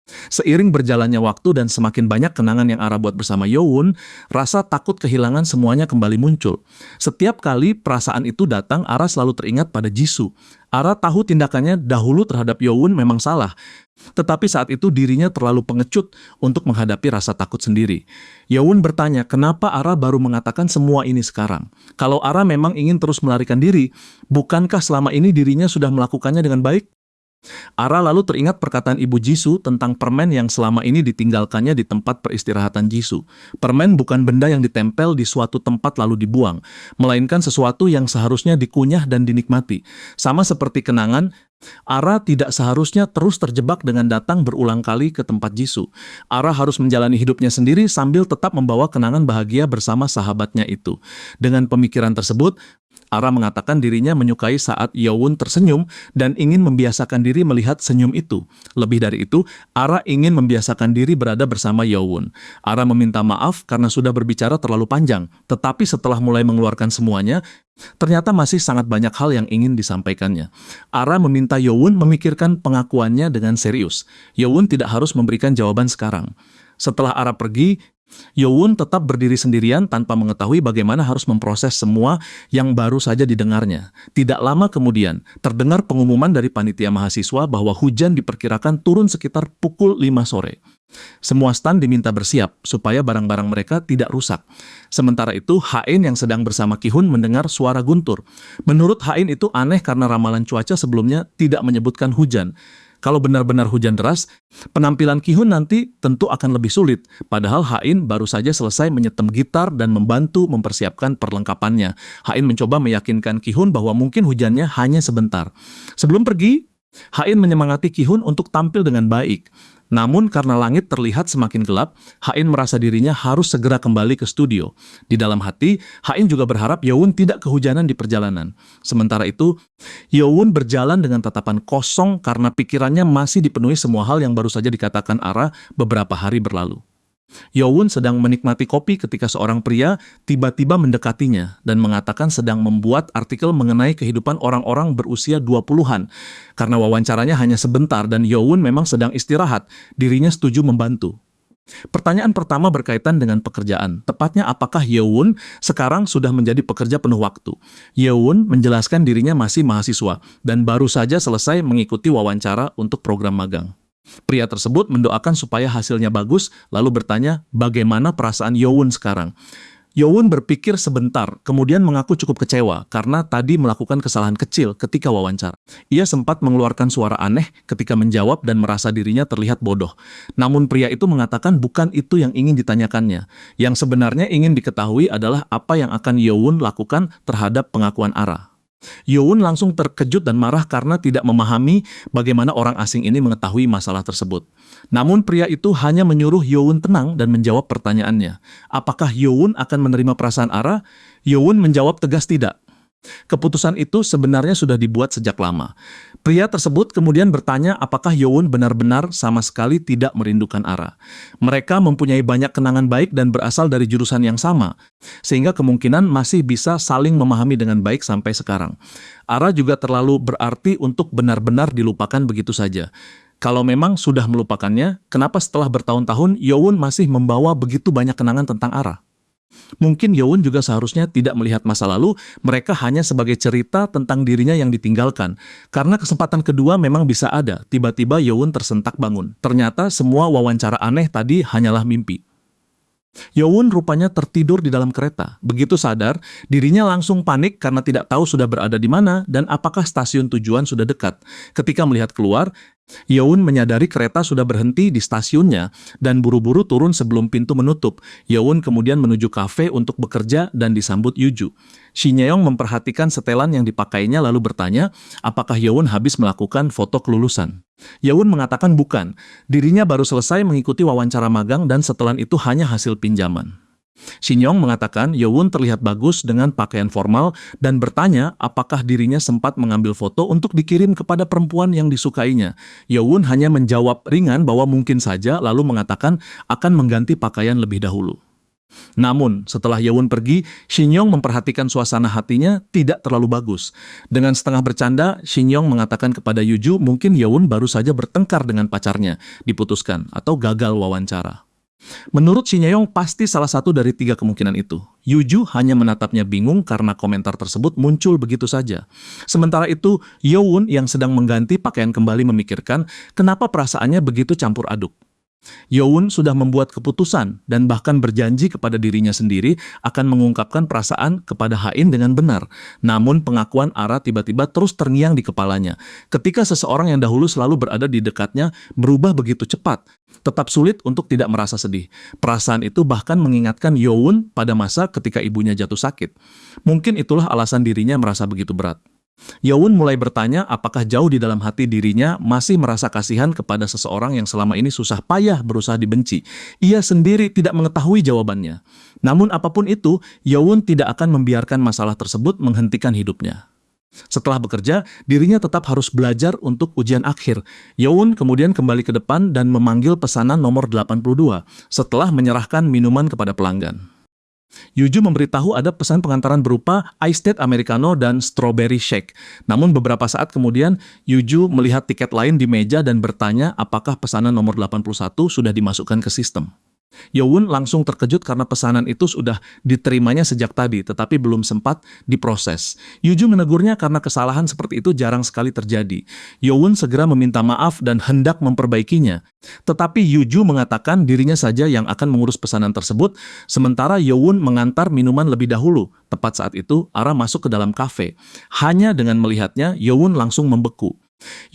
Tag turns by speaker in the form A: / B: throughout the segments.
A: Seiring berjalannya waktu dan semakin banyak kenangan yang Ara buat bersama Yowon, rasa takut kehilangan semuanya kembali muncul. Setiap kali perasaan itu datang, Ara selalu teringat pada Jisoo. Ara tahu tindakannya dahulu terhadap Yowon memang salah, tetapi saat itu dirinya terlalu pengecut untuk menghadapi rasa takut sendiri. Yowon bertanya, kenapa Ara baru mengatakan semua ini sekarang? Kalau Ara memang ingin terus melarikan diri, bukankah selama ini dirinya sudah melakukannya dengan baik? Ara lalu teringat perkataan ibu Jisoo tentang permen yang selama ini ditinggalkannya di tempat peristirahatan Jisoo. Permen bukan benda yang ditempel di suatu tempat lalu dibuang, melainkan sesuatu yang seharusnya dikunyah dan dinikmati. Sama seperti kenangan, Ara tidak seharusnya terus terjebak dengan datang berulang kali ke tempat Jisoo. Ara harus menjalani hidupnya sendiri sambil tetap membawa kenangan bahagia bersama sahabatnya itu. Dengan pemikiran tersebut, Ara mengatakan dirinya menyukai saat Yowon tersenyum dan ingin membiasakan diri melihat senyum itu. Lebih dari itu, Ara ingin membiasakan diri berada bersama Yowon. Ara meminta maaf karena sudah berbicara terlalu panjang, tetapi setelah mulai mengeluarkan semuanya, ternyata masih sangat banyak hal yang ingin disampaikannya. Ara meminta Yowon memikirkan pengakuannya dengan serius. Yowon tidak harus memberikan jawaban sekarang. Setelah Ara pergi, Yowon tetap berdiri sendirian tanpa mengetahui bagaimana harus memproses semua yang baru saja didengarnya. Tidak lama kemudian, terdengar pengumuman dari panitia mahasiswa bahwa hujan diperkirakan turun sekitar pukul 5 sore. Semua stan diminta bersiap supaya barang-barang mereka tidak rusak. Sementara itu, Ha-in yang sedang bersama Ki-hun mendengar suara guntur. Menurut Ha-in itu aneh karena ramalan cuaca sebelumnya tidak menyebutkan hujan. Kalau benar-benar hujan deras, penampilan Ki-hun nanti tentu akan lebih sulit. Padahal Ha-in baru saja selesai menyetem gitar dan membantu mempersiapkan perlengkapannya. Ha-in mencoba meyakinkan Ki-hun bahwa mungkin hujannya hanya sebentar. Sebelum pergi, Ha-in menyemangati Ki-hun untuk tampil dengan baik. Namun karena langit terlihat semakin gelap, Ha-in merasa dirinya harus segera kembali ke studio. Di dalam hati, Ha-in juga berharap Yowon tidak kehujanan di perjalanan. Sementara itu, Yowon berjalan dengan tatapan kosong karena pikirannya masih dipenuhi semua hal yang baru saja dikatakan Ara beberapa hari berlalu. Yowon sedang menikmati kopi ketika seorang pria tiba-tiba mendekatinya dan mengatakan sedang membuat artikel mengenai kehidupan orang-orang berusia 20-an. Karena wawancaranya hanya sebentar dan Yowon memang sedang istirahat, dirinya setuju membantu. Pertanyaan pertama berkaitan dengan pekerjaan, tepatnya apakah Yowon sekarang sudah menjadi pekerja penuh waktu. Yowon menjelaskan dirinya masih mahasiswa dan baru saja selesai mengikuti wawancara untuk program magang. Pria tersebut mendoakan supaya hasilnya bagus, lalu bertanya bagaimana perasaan Yowon sekarang. Yowon berpikir sebentar, kemudian mengaku cukup kecewa karena tadi melakukan kesalahan kecil ketika wawancara. Ia sempat mengeluarkan suara aneh ketika menjawab dan merasa dirinya terlihat bodoh. Namun pria itu mengatakan bukan itu yang ingin ditanyakannya. Yang sebenarnya ingin diketahui adalah apa yang akan Yowon lakukan terhadap pengakuan Ara. Yowon langsung terkejut dan marah karena tidak memahami bagaimana orang asing ini mengetahui masalah tersebut. Namun pria itu hanya menyuruh Yowon tenang dan menjawab pertanyaannya. Apakah Yowon akan menerima perasaan Ara? Yowon menjawab tegas tidak. Keputusan itu sebenarnya sudah dibuat sejak lama. Pria tersebut kemudian bertanya apakah Yowon benar-benar sama sekali tidak merindukan Ara. Mereka mempunyai banyak kenangan baik dan berasal dari jurusan yang sama, sehingga kemungkinan masih bisa saling memahami dengan baik sampai sekarang. Ara juga terlalu berarti untuk benar-benar dilupakan begitu saja. Kalau memang sudah melupakannya, kenapa setelah bertahun-tahun Yowon masih membawa begitu banyak kenangan tentang Ara? Mungkin Yowon juga seharusnya tidak melihat masa lalu, mereka hanya sebagai cerita tentang dirinya yang ditinggalkan. Karena kesempatan kedua memang bisa ada, tiba-tiba Yowon tersentak bangun. Ternyata semua wawancara aneh tadi hanyalah mimpi. Yowon rupanya tertidur di dalam kereta. Begitu sadar, dirinya langsung panik karena tidak tahu sudah berada di mana dan apakah stasiun tujuan sudah dekat. Ketika melihat keluar, Yowon menyadari kereta sudah berhenti di stasiunnya dan buru-buru turun sebelum pintu menutup. Yowon kemudian menuju kafe untuk bekerja dan disambut Yuju. Shin-yeong memperhatikan setelan yang dipakainya lalu bertanya apakah Yowon habis melakukan foto kelulusan. Yowon mengatakan bukan, dirinya baru selesai mengikuti wawancara magang dan setelan itu hanya hasil pinjaman. Shin-yeong mengatakan Yowon terlihat bagus dengan pakaian formal dan bertanya apakah dirinya sempat mengambil foto untuk dikirim kepada perempuan yang disukainya. Yowon hanya menjawab ringan bahwa mungkin saja lalu mengatakan akan mengganti pakaian lebih dahulu. Namun, setelah Yewon pergi, Shin-yong memperhatikan suasana hatinya tidak terlalu bagus. Dengan setengah bercanda, Shin-yong mengatakan kepada Yuju mungkin Yewon baru saja bertengkar dengan pacarnya, diputuskan, atau gagal wawancara. Menurut Shin-yong pasti salah satu dari tiga kemungkinan itu. Yuju hanya menatapnya bingung karena komentar tersebut muncul begitu saja. Sementara itu, Yewon yang sedang mengganti pakaian kembali memikirkan kenapa perasaannya begitu campur aduk. Yewon sudah membuat keputusan dan bahkan berjanji kepada dirinya sendiri akan mengungkapkan perasaan kepada Ha-in dengan benar. Namun pengakuan Ara tiba-tiba terus terngiang di kepalanya. Ketika seseorang yang dahulu selalu berada di dekatnya berubah begitu cepat, tetap sulit untuk tidak merasa sedih. Perasaan itu bahkan mengingatkan Yewon pada masa ketika ibunya jatuh sakit. Mungkin itulah alasan dirinya merasa begitu berat. Yewon mulai bertanya apakah jauh di dalam hati dirinya masih merasa kasihan kepada seseorang yang selama ini susah payah berusaha dibenci. Ia sendiri tidak mengetahui jawabannya. Namun apapun itu, Yewon tidak akan membiarkan masalah tersebut menghentikan hidupnya. Setelah bekerja, dirinya tetap harus belajar untuk ujian akhir. Yewon kemudian kembali ke depan dan memanggil pesanan nomor 82 setelah menyerahkan minuman kepada pelanggan. Yuju memberitahu ada pesan pengantaran berupa iced tea americano dan strawberry shake. Namun beberapa saat kemudian, Yuju melihat tiket lain di meja dan bertanya apakah pesanan nomor 81 sudah dimasukkan ke sistem. Yewon langsung terkejut karena pesanan itu sudah diterimanya sejak tadi, tetapi belum sempat diproses. Yuju menegurnya karena kesalahan seperti itu jarang sekali terjadi. Yewon segera meminta maaf dan hendak memperbaikinya. Tetapi Yuju mengatakan dirinya saja yang akan mengurus pesanan tersebut, sementara Yewon mengantar minuman lebih dahulu. Tepat saat itu, Ara masuk ke dalam kafe. Hanya dengan melihatnya, Yewon langsung membeku.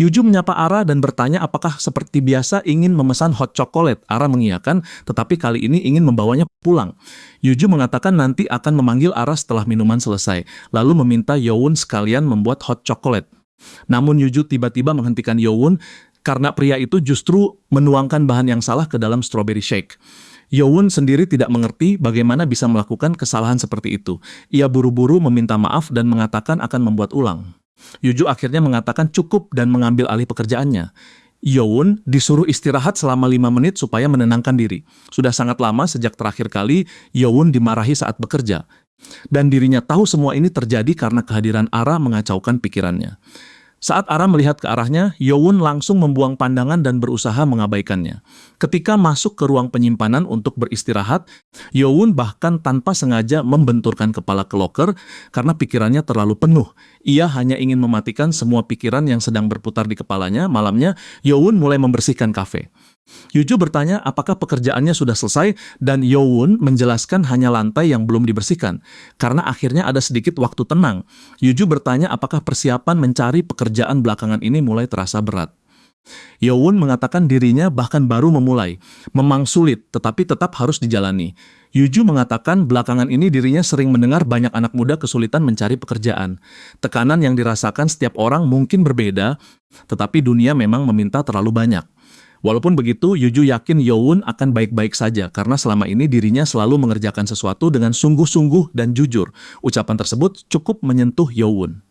A: Yuju menyapa Ara dan bertanya apakah seperti biasa ingin memesan hot chocolate. Ara mengiyakan, tetapi kali ini ingin membawanya pulang. Yuju mengatakan nanti akan memanggil Ara setelah minuman selesai, lalu meminta Yewon sekalian membuat hot chocolate. Namun Yuju tiba-tiba menghentikan Yewon karena pria itu justru menuangkan bahan yang salah ke dalam strawberry shake. Yewon sendiri tidak mengerti bagaimana bisa melakukan kesalahan seperti itu. Ia buru-buru meminta maaf dan mengatakan akan membuat ulang. Yuju akhirnya mengatakan cukup dan mengambil alih pekerjaannya. Yewon disuruh istirahat selama 5 menit supaya menenangkan diri. Sudah sangat lama sejak terakhir kali Yewon dimarahi saat bekerja. Dan dirinya tahu semua ini terjadi karena kehadiran Ara mengacaukan pikirannya. Saat Ara melihat ke arahnya, Yewon langsung membuang pandangan dan berusaha mengabaikannya. Ketika masuk ke ruang penyimpanan untuk beristirahat, Yewon bahkan tanpa sengaja membenturkan kepala ke loker karena pikirannya terlalu penuh. Ia hanya ingin mematikan semua pikiran yang sedang berputar di kepalanya. Malamnya, Yewon mulai membersihkan kafe. Yuju bertanya apakah pekerjaannya sudah selesai dan Yewon menjelaskan hanya lantai yang belum dibersihkan. Karena akhirnya ada sedikit waktu tenang, Yuju bertanya apakah persiapan mencari pekerjaan belakangan ini mulai terasa berat. Yewon mengatakan dirinya bahkan baru memulai. Memang sulit, tetapi tetap harus dijalani. Yuju mengatakan belakangan ini dirinya sering mendengar banyak anak muda kesulitan mencari pekerjaan. Tekanan yang dirasakan setiap orang mungkin berbeda, tetapi dunia memang meminta terlalu banyak. Walaupun begitu, Yuju yakin Yewon akan baik-baik saja karena selama ini dirinya selalu mengerjakan sesuatu dengan sungguh-sungguh dan jujur. Ucapan tersebut cukup menyentuh Yewon.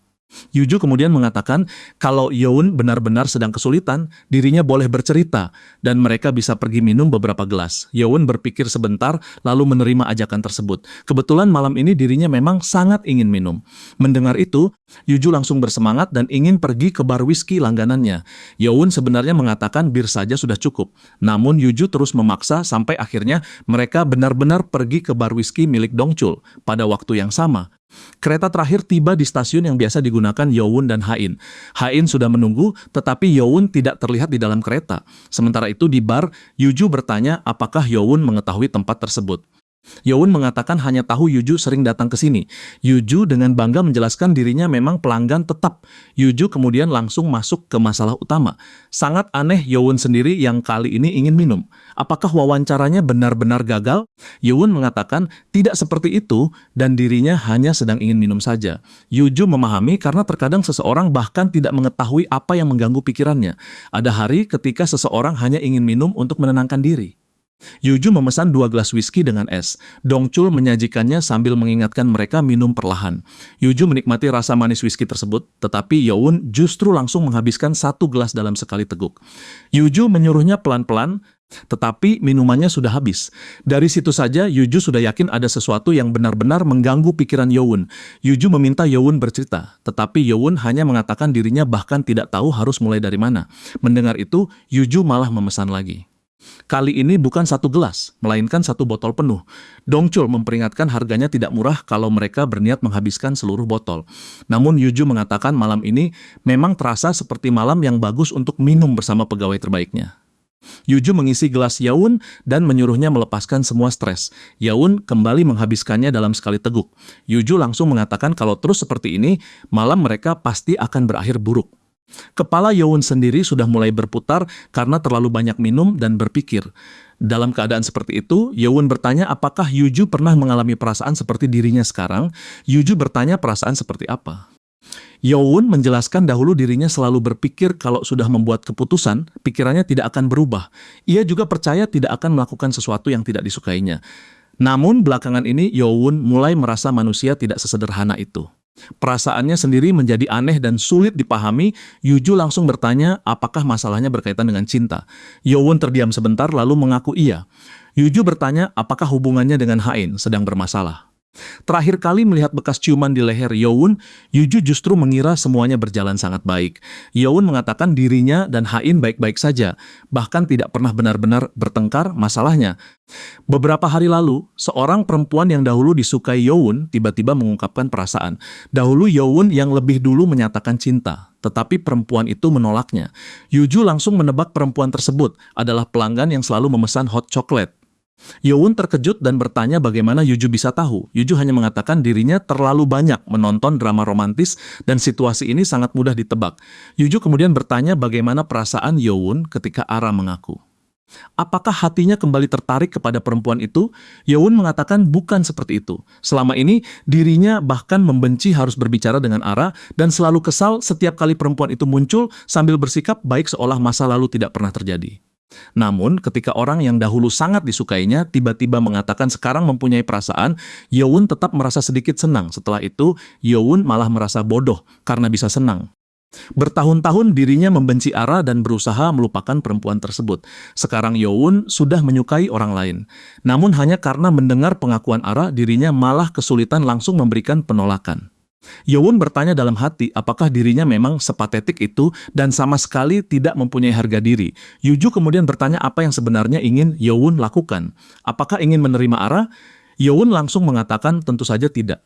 A: Yuju kemudian mengatakan kalau Yewon benar-benar sedang kesulitan, dirinya boleh bercerita dan mereka bisa pergi minum beberapa gelas. Yewon berpikir sebentar lalu menerima ajakan tersebut. Kebetulan malam ini dirinya memang sangat ingin minum. Mendengar itu, Yuju langsung bersemangat dan ingin pergi ke bar whisky langganannya. Yewon sebenarnya mengatakan bir saja sudah cukup. Namun Yuju terus memaksa sampai akhirnya mereka benar-benar pergi ke bar whisky milik Dongchul pada waktu yang sama. Kereta terakhir tiba di stasiun yang biasa digunakan Yewon dan Ha-in. Ha-in sudah menunggu, tetapi Yewon tidak terlihat di dalam kereta. Sementara itu di bar, Yuju bertanya apakah Yewon mengetahui tempat tersebut. Yewon mengatakan hanya tahu Yuju sering datang ke sini. Yuju dengan bangga menjelaskan dirinya memang pelanggan tetap. Yuju kemudian langsung masuk ke masalah utama. Sangat aneh Yewon sendiri yang kali ini ingin minum. Apakah wawancaranya benar-benar gagal? Yewon mengatakan tidak seperti itu dan dirinya hanya sedang ingin minum saja. Yuju memahami karena terkadang seseorang bahkan tidak mengetahui apa yang mengganggu pikirannya. Ada hari ketika seseorang hanya ingin minum untuk menenangkan diri. Yuju memesan 2 gelas whisky dengan es. Dongchul menyajikannya sambil mengingatkan mereka minum perlahan. Yuju menikmati rasa manis whisky tersebut, tetapi Yewon justru langsung menghabiskan 1 gelas dalam sekali teguk. Yuju menyuruhnya pelan-pelan, Tetapi minumannya sudah habis. Dari situ saja, Yuju sudah yakin ada sesuatu yang benar-benar mengganggu pikiran Yowon. Yuju meminta Yowon bercerita, tetapi Yowon hanya mengatakan dirinya bahkan tidak tahu harus mulai dari mana. Mendengar itu, Yuju malah memesan lagi. Kali ini bukan satu gelas, melainkan satu botol penuh. Dongchul memperingatkan harganya tidak murah kalau mereka berniat menghabiskan seluruh botol. Namun Yuju mengatakan malam ini memang terasa seperti malam yang bagus untuk minum bersama pegawai terbaiknya. Yuju mengisi gelas Yowon dan menyuruhnya melepaskan semua stres. Yowon kembali menghabiskannya dalam sekali teguk. Yuju langsung mengatakan kalau terus seperti ini, malam mereka pasti akan berakhir buruk. Kepala Yowon sendiri sudah mulai berputar karena terlalu banyak minum dan berpikir. Dalam keadaan seperti itu, Yowon bertanya apakah Yuju pernah mengalami perasaan seperti dirinya sekarang. Yuju bertanya perasaan seperti apa. Yowon menjelaskan dahulu dirinya selalu berpikir kalau sudah membuat keputusan, pikirannya tidak akan berubah. Ia juga percaya tidak akan melakukan sesuatu yang tidak disukainya. Namun belakangan ini Yowon mulai merasa manusia tidak sesederhana itu. Perasaannya sendiri menjadi aneh dan sulit dipahami. Yuju langsung bertanya apakah masalahnya berkaitan dengan cinta. Yowon terdiam sebentar lalu mengaku iya. Yuju bertanya apakah hubungannya dengan Hain sedang bermasalah. Terakhir kali melihat bekas ciuman di leher Yowon, Yuju justru mengira semuanya berjalan sangat baik. Yowon mengatakan dirinya dan Hain baik-baik saja, bahkan tidak pernah benar-benar bertengkar masalahnya. Beberapa hari lalu, seorang perempuan yang dahulu disukai Yowon tiba-tiba mengungkapkan perasaan. Dahulu Yowon yang lebih dulu menyatakan cinta, tetapi perempuan itu menolaknya. Yuju langsung menebak perempuan tersebut adalah pelanggan yang selalu memesan hot chocolate. Yowon terkejut dan bertanya bagaimana Yuju bisa tahu. Yuju hanya mengatakan dirinya terlalu banyak menonton drama romantis dan situasi ini sangat mudah ditebak. Yuju kemudian bertanya bagaimana perasaan Yowon ketika Ara mengaku. Apakah hatinya kembali tertarik kepada perempuan itu? Yowon mengatakan bukan seperti itu. Selama ini dirinya bahkan membenci harus berbicara dengan Ara dan selalu kesal setiap kali perempuan itu muncul sambil bersikap baik seolah masa lalu tidak pernah terjadi. Namun, ketika orang yang dahulu sangat disukainya tiba-tiba mengatakan sekarang mempunyai perasaan, Yowon tetap merasa sedikit senang. Setelah itu, Yowon malah merasa bodoh karena bisa senang. Bertahun-tahun dirinya membenci Ara dan berusaha melupakan perempuan tersebut. Sekarang Yowon sudah menyukai orang lain. Namun hanya karena mendengar pengakuan Ara, dirinya malah kesulitan langsung memberikan penolakan. Yowon bertanya dalam hati apakah dirinya memang sepatetik itu dan sama sekali tidak mempunyai harga diri. Yuju kemudian bertanya apa yang sebenarnya ingin Yowon lakukan. Apakah ingin menerima Ara? Yowon langsung mengatakan tentu saja tidak.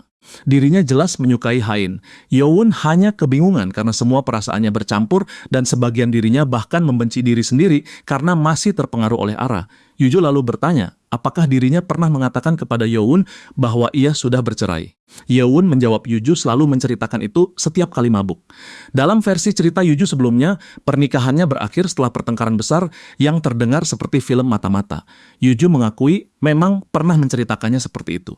A: Dirinya jelas menyukai Hain. Yowon hanya kebingungan karena semua perasaannya bercampur dan sebagian dirinya bahkan membenci diri sendiri karena masih terpengaruh oleh Ara. Yuju lalu bertanya, apakah dirinya pernah mengatakan kepada Yowon bahwa ia sudah bercerai. Yowon menjawab Yuju selalu menceritakan itu setiap kali mabuk. Dalam versi cerita Yuju sebelumnya, pernikahannya berakhir setelah pertengkaran besar yang terdengar seperti film mata-mata. Yuju mengakui memang pernah menceritakannya seperti itu.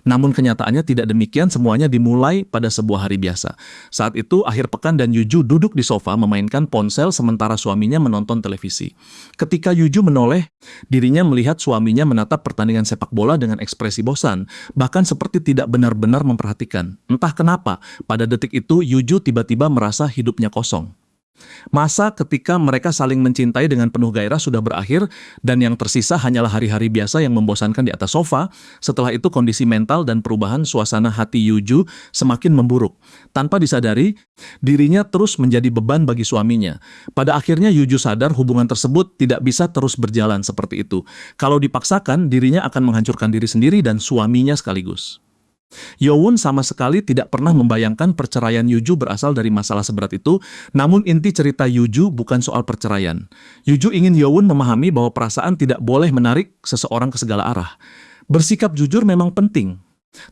A: Namun kenyataannya tidak demikian, semuanya dimulai pada sebuah hari biasa. Saat itu akhir pekan dan Yuju duduk di sofa memainkan ponsel sementara suaminya menonton televisi. Ketika Yuju menoleh, dirinya melihat suaminya menatap pertandingan sepak bola dengan ekspresi bosan, bahkan seperti tidak benar-benar memperhatikan. Entah kenapa, pada detik itu Yuju tiba-tiba merasa hidupnya kosong. Masa ketika mereka saling mencintai dengan penuh gairah sudah berakhir dan yang tersisa hanyalah hari-hari biasa yang membosankan di atas sofa. Setelah itu kondisi mental dan perubahan suasana hati Yuju semakin memburuk. Tanpa disadari, dirinya terus menjadi beban bagi suaminya. Pada akhirnya Yuju sadar hubungan tersebut tidak bisa terus berjalan seperti itu. Kalau dipaksakan, dirinya akan menghancurkan diri sendiri dan suaminya sekaligus. Yowon sama sekali tidak pernah membayangkan perceraian Yuju berasal dari masalah seberat itu, namun inti cerita Yuju bukan soal perceraian. Yuju ingin Yowon memahami bahwa perasaan tidak boleh menarik seseorang ke segala arah. Bersikap jujur memang penting,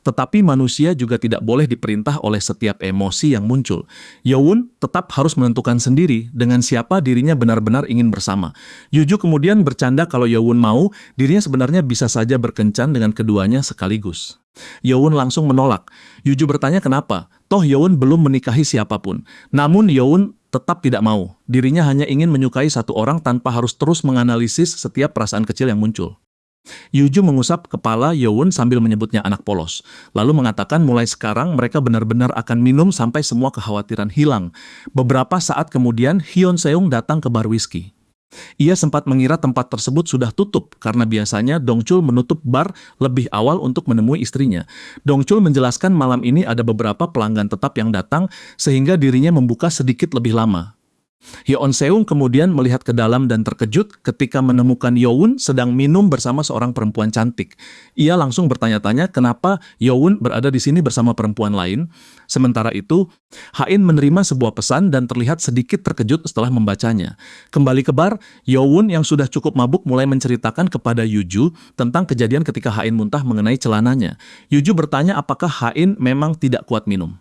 A: tetapi manusia juga tidak boleh diperintah oleh setiap emosi yang muncul. Yowon tetap harus menentukan sendiri dengan siapa dirinya benar-benar ingin bersama. Yuju kemudian bercanda kalau Yowon mau, dirinya sebenarnya bisa saja berkencan dengan keduanya sekaligus. Yowon langsung menolak. Yuju bertanya kenapa, toh Yowon belum menikahi siapapun. Namun Yowon tetap tidak mau. Dirinya hanya ingin menyukai satu orang tanpa harus terus menganalisis setiap perasaan kecil yang muncul. Yuju mengusap kepala Yowon sambil menyebutnya anak polos. Lalu mengatakan mulai sekarang mereka benar-benar akan minum sampai semua kekhawatiran hilang. Beberapa saat kemudian Hyun Seung datang ke bar whisky. Ia sempat mengira tempat tersebut sudah tutup karena biasanya Dongchul menutup bar lebih awal untuk menemui istrinya. Dongchul menjelaskan malam ini ada beberapa pelanggan tetap yang datang sehingga dirinya membuka sedikit lebih lama. Hyeon Seung kemudian melihat ke dalam dan terkejut ketika menemukan Yoon sedang minum bersama seorang perempuan cantik. Ia langsung bertanya-tanya kenapa Yoon berada di sini bersama perempuan lain. Sementara itu, Hain menerima sebuah pesan dan terlihat sedikit terkejut setelah membacanya. Kembali ke bar, Yoon yang sudah cukup mabuk mulai menceritakan kepada Yuju tentang kejadian ketika Hain muntah mengenai celananya. Yuju bertanya apakah Hain memang tidak kuat minum.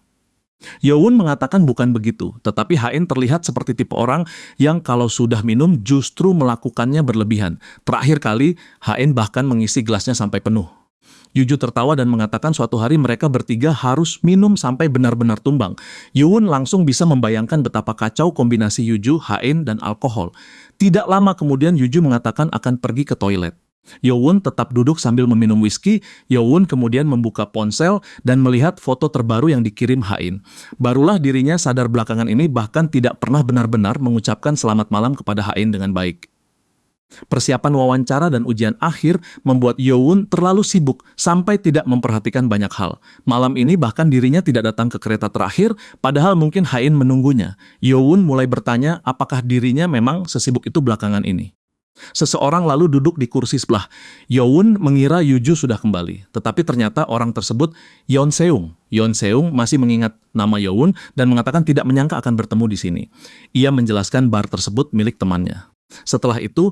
A: Yoon mengatakan bukan begitu, tetapi Hain terlihat seperti tipe orang yang kalau sudah minum justru melakukannya berlebihan. Terakhir kali, Hain bahkan mengisi gelasnya sampai penuh. Yuju tertawa dan mengatakan suatu hari mereka bertiga harus minum sampai benar-benar tumbang. Yoon langsung bisa membayangkan betapa kacau kombinasi Yuju, Hain, dan alkohol. Tidak lama kemudian Yuju mengatakan akan pergi ke toilet. Yoon tetap duduk sambil meminum whisky. Yoon kemudian membuka ponsel dan melihat foto terbaru yang dikirim Hain. Barulah dirinya sadar belakangan ini bahkan tidak pernah benar-benar mengucapkan selamat malam kepada Hain dengan baik. Persiapan wawancara dan ujian akhir membuat Yoon terlalu sibuk sampai tidak memperhatikan banyak hal. Malam ini bahkan dirinya tidak datang ke kereta terakhir, padahal mungkin Hain menunggunya. Yoon mulai bertanya apakah dirinya memang sesibuk itu belakangan ini. Seseorang lalu duduk di kursi sebelah. Yoon mengira Yuju sudah kembali, tetapi ternyata orang tersebut Yeon Seung. Yeon Seung masih mengingat nama Yoon dan mengatakan tidak menyangka akan bertemu di sini. Ia menjelaskan bar tersebut milik temannya. Setelah itu,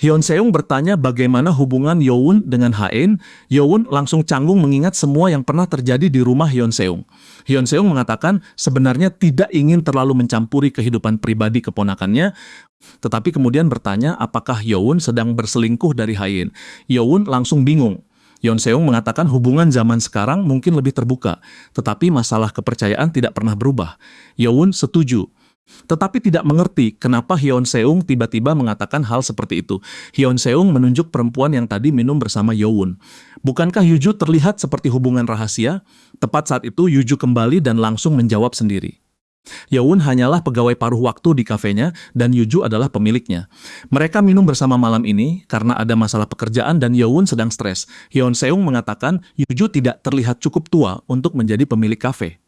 A: Yeon Seung bertanya bagaimana hubungan Yoon dengan Hain. Yoon langsung canggung mengingat semua yang pernah terjadi di rumah Yeon Seung. Yeon Seung mengatakan sebenarnya tidak ingin terlalu mencampuri kehidupan pribadi keponakannya, tetapi kemudian bertanya apakah Yoon sedang berselingkuh dari Hain. Yoon langsung bingung. Yeon Seung mengatakan hubungan zaman sekarang mungkin lebih terbuka, tetapi masalah kepercayaan tidak pernah berubah. Yoon setuju, tetapi tidak mengerti kenapa Yeon Seung tiba-tiba mengatakan hal seperti itu. Yeon Seung menunjuk perempuan yang tadi minum bersama Yoon. Bukankah Yuju terlihat seperti hubungan rahasia? Tepat saat itu Yuju kembali dan langsung menjawab sendiri. Yoon hanyalah pegawai paruh waktu di kafenya dan Yuju adalah pemiliknya. Mereka minum bersama malam ini karena ada masalah pekerjaan dan Yoon sedang stres. Yeon Seung mengatakan Yuju tidak terlihat cukup tua untuk menjadi pemilik kafe.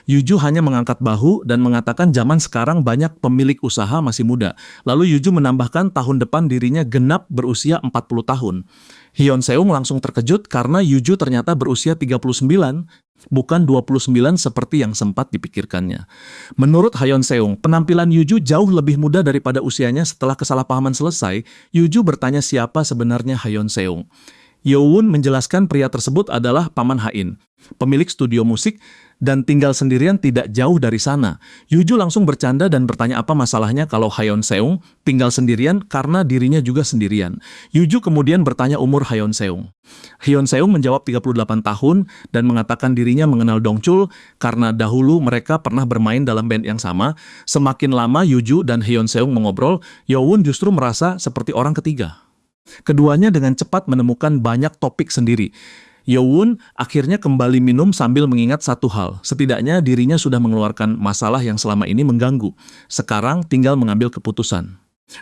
A: Yuju hanya mengangkat bahu dan mengatakan zaman sekarang banyak pemilik usaha masih muda. Lalu Yuju menambahkan tahun depan dirinya genap berusia 40 tahun. Yeon Seung langsung terkejut karena Yuju ternyata berusia 39, bukan 29 seperti yang sempat dipikirkannya. Menurut Yeon Seung, penampilan Yuju jauh lebih muda daripada usianya. Setelah kesalahpahaman selesai, Yuju bertanya siapa sebenarnya Yeon Seung. Yoon menjelaskan pria tersebut adalah paman Hain, pemilik studio musik, dan tinggal sendirian tidak jauh dari sana. Yuju langsung bercanda dan bertanya apa masalahnya kalau Yeon Seung tinggal sendirian karena dirinya juga sendirian. Yuju kemudian bertanya umur Yeon Seung. Yeon Seung menjawab 38 tahun dan mengatakan dirinya mengenal Dongchul karena dahulu mereka pernah bermain dalam band yang sama. Semakin lama Yuju dan Yeon Seung mengobrol, Yoon justru merasa seperti orang ketiga. Keduanya dengan cepat menemukan banyak topik sendiri. Yoon akhirnya kembali minum sambil mengingat satu hal. Setidaknya dirinya sudah mengeluarkan masalah yang selama ini mengganggu. Sekarang tinggal mengambil keputusan.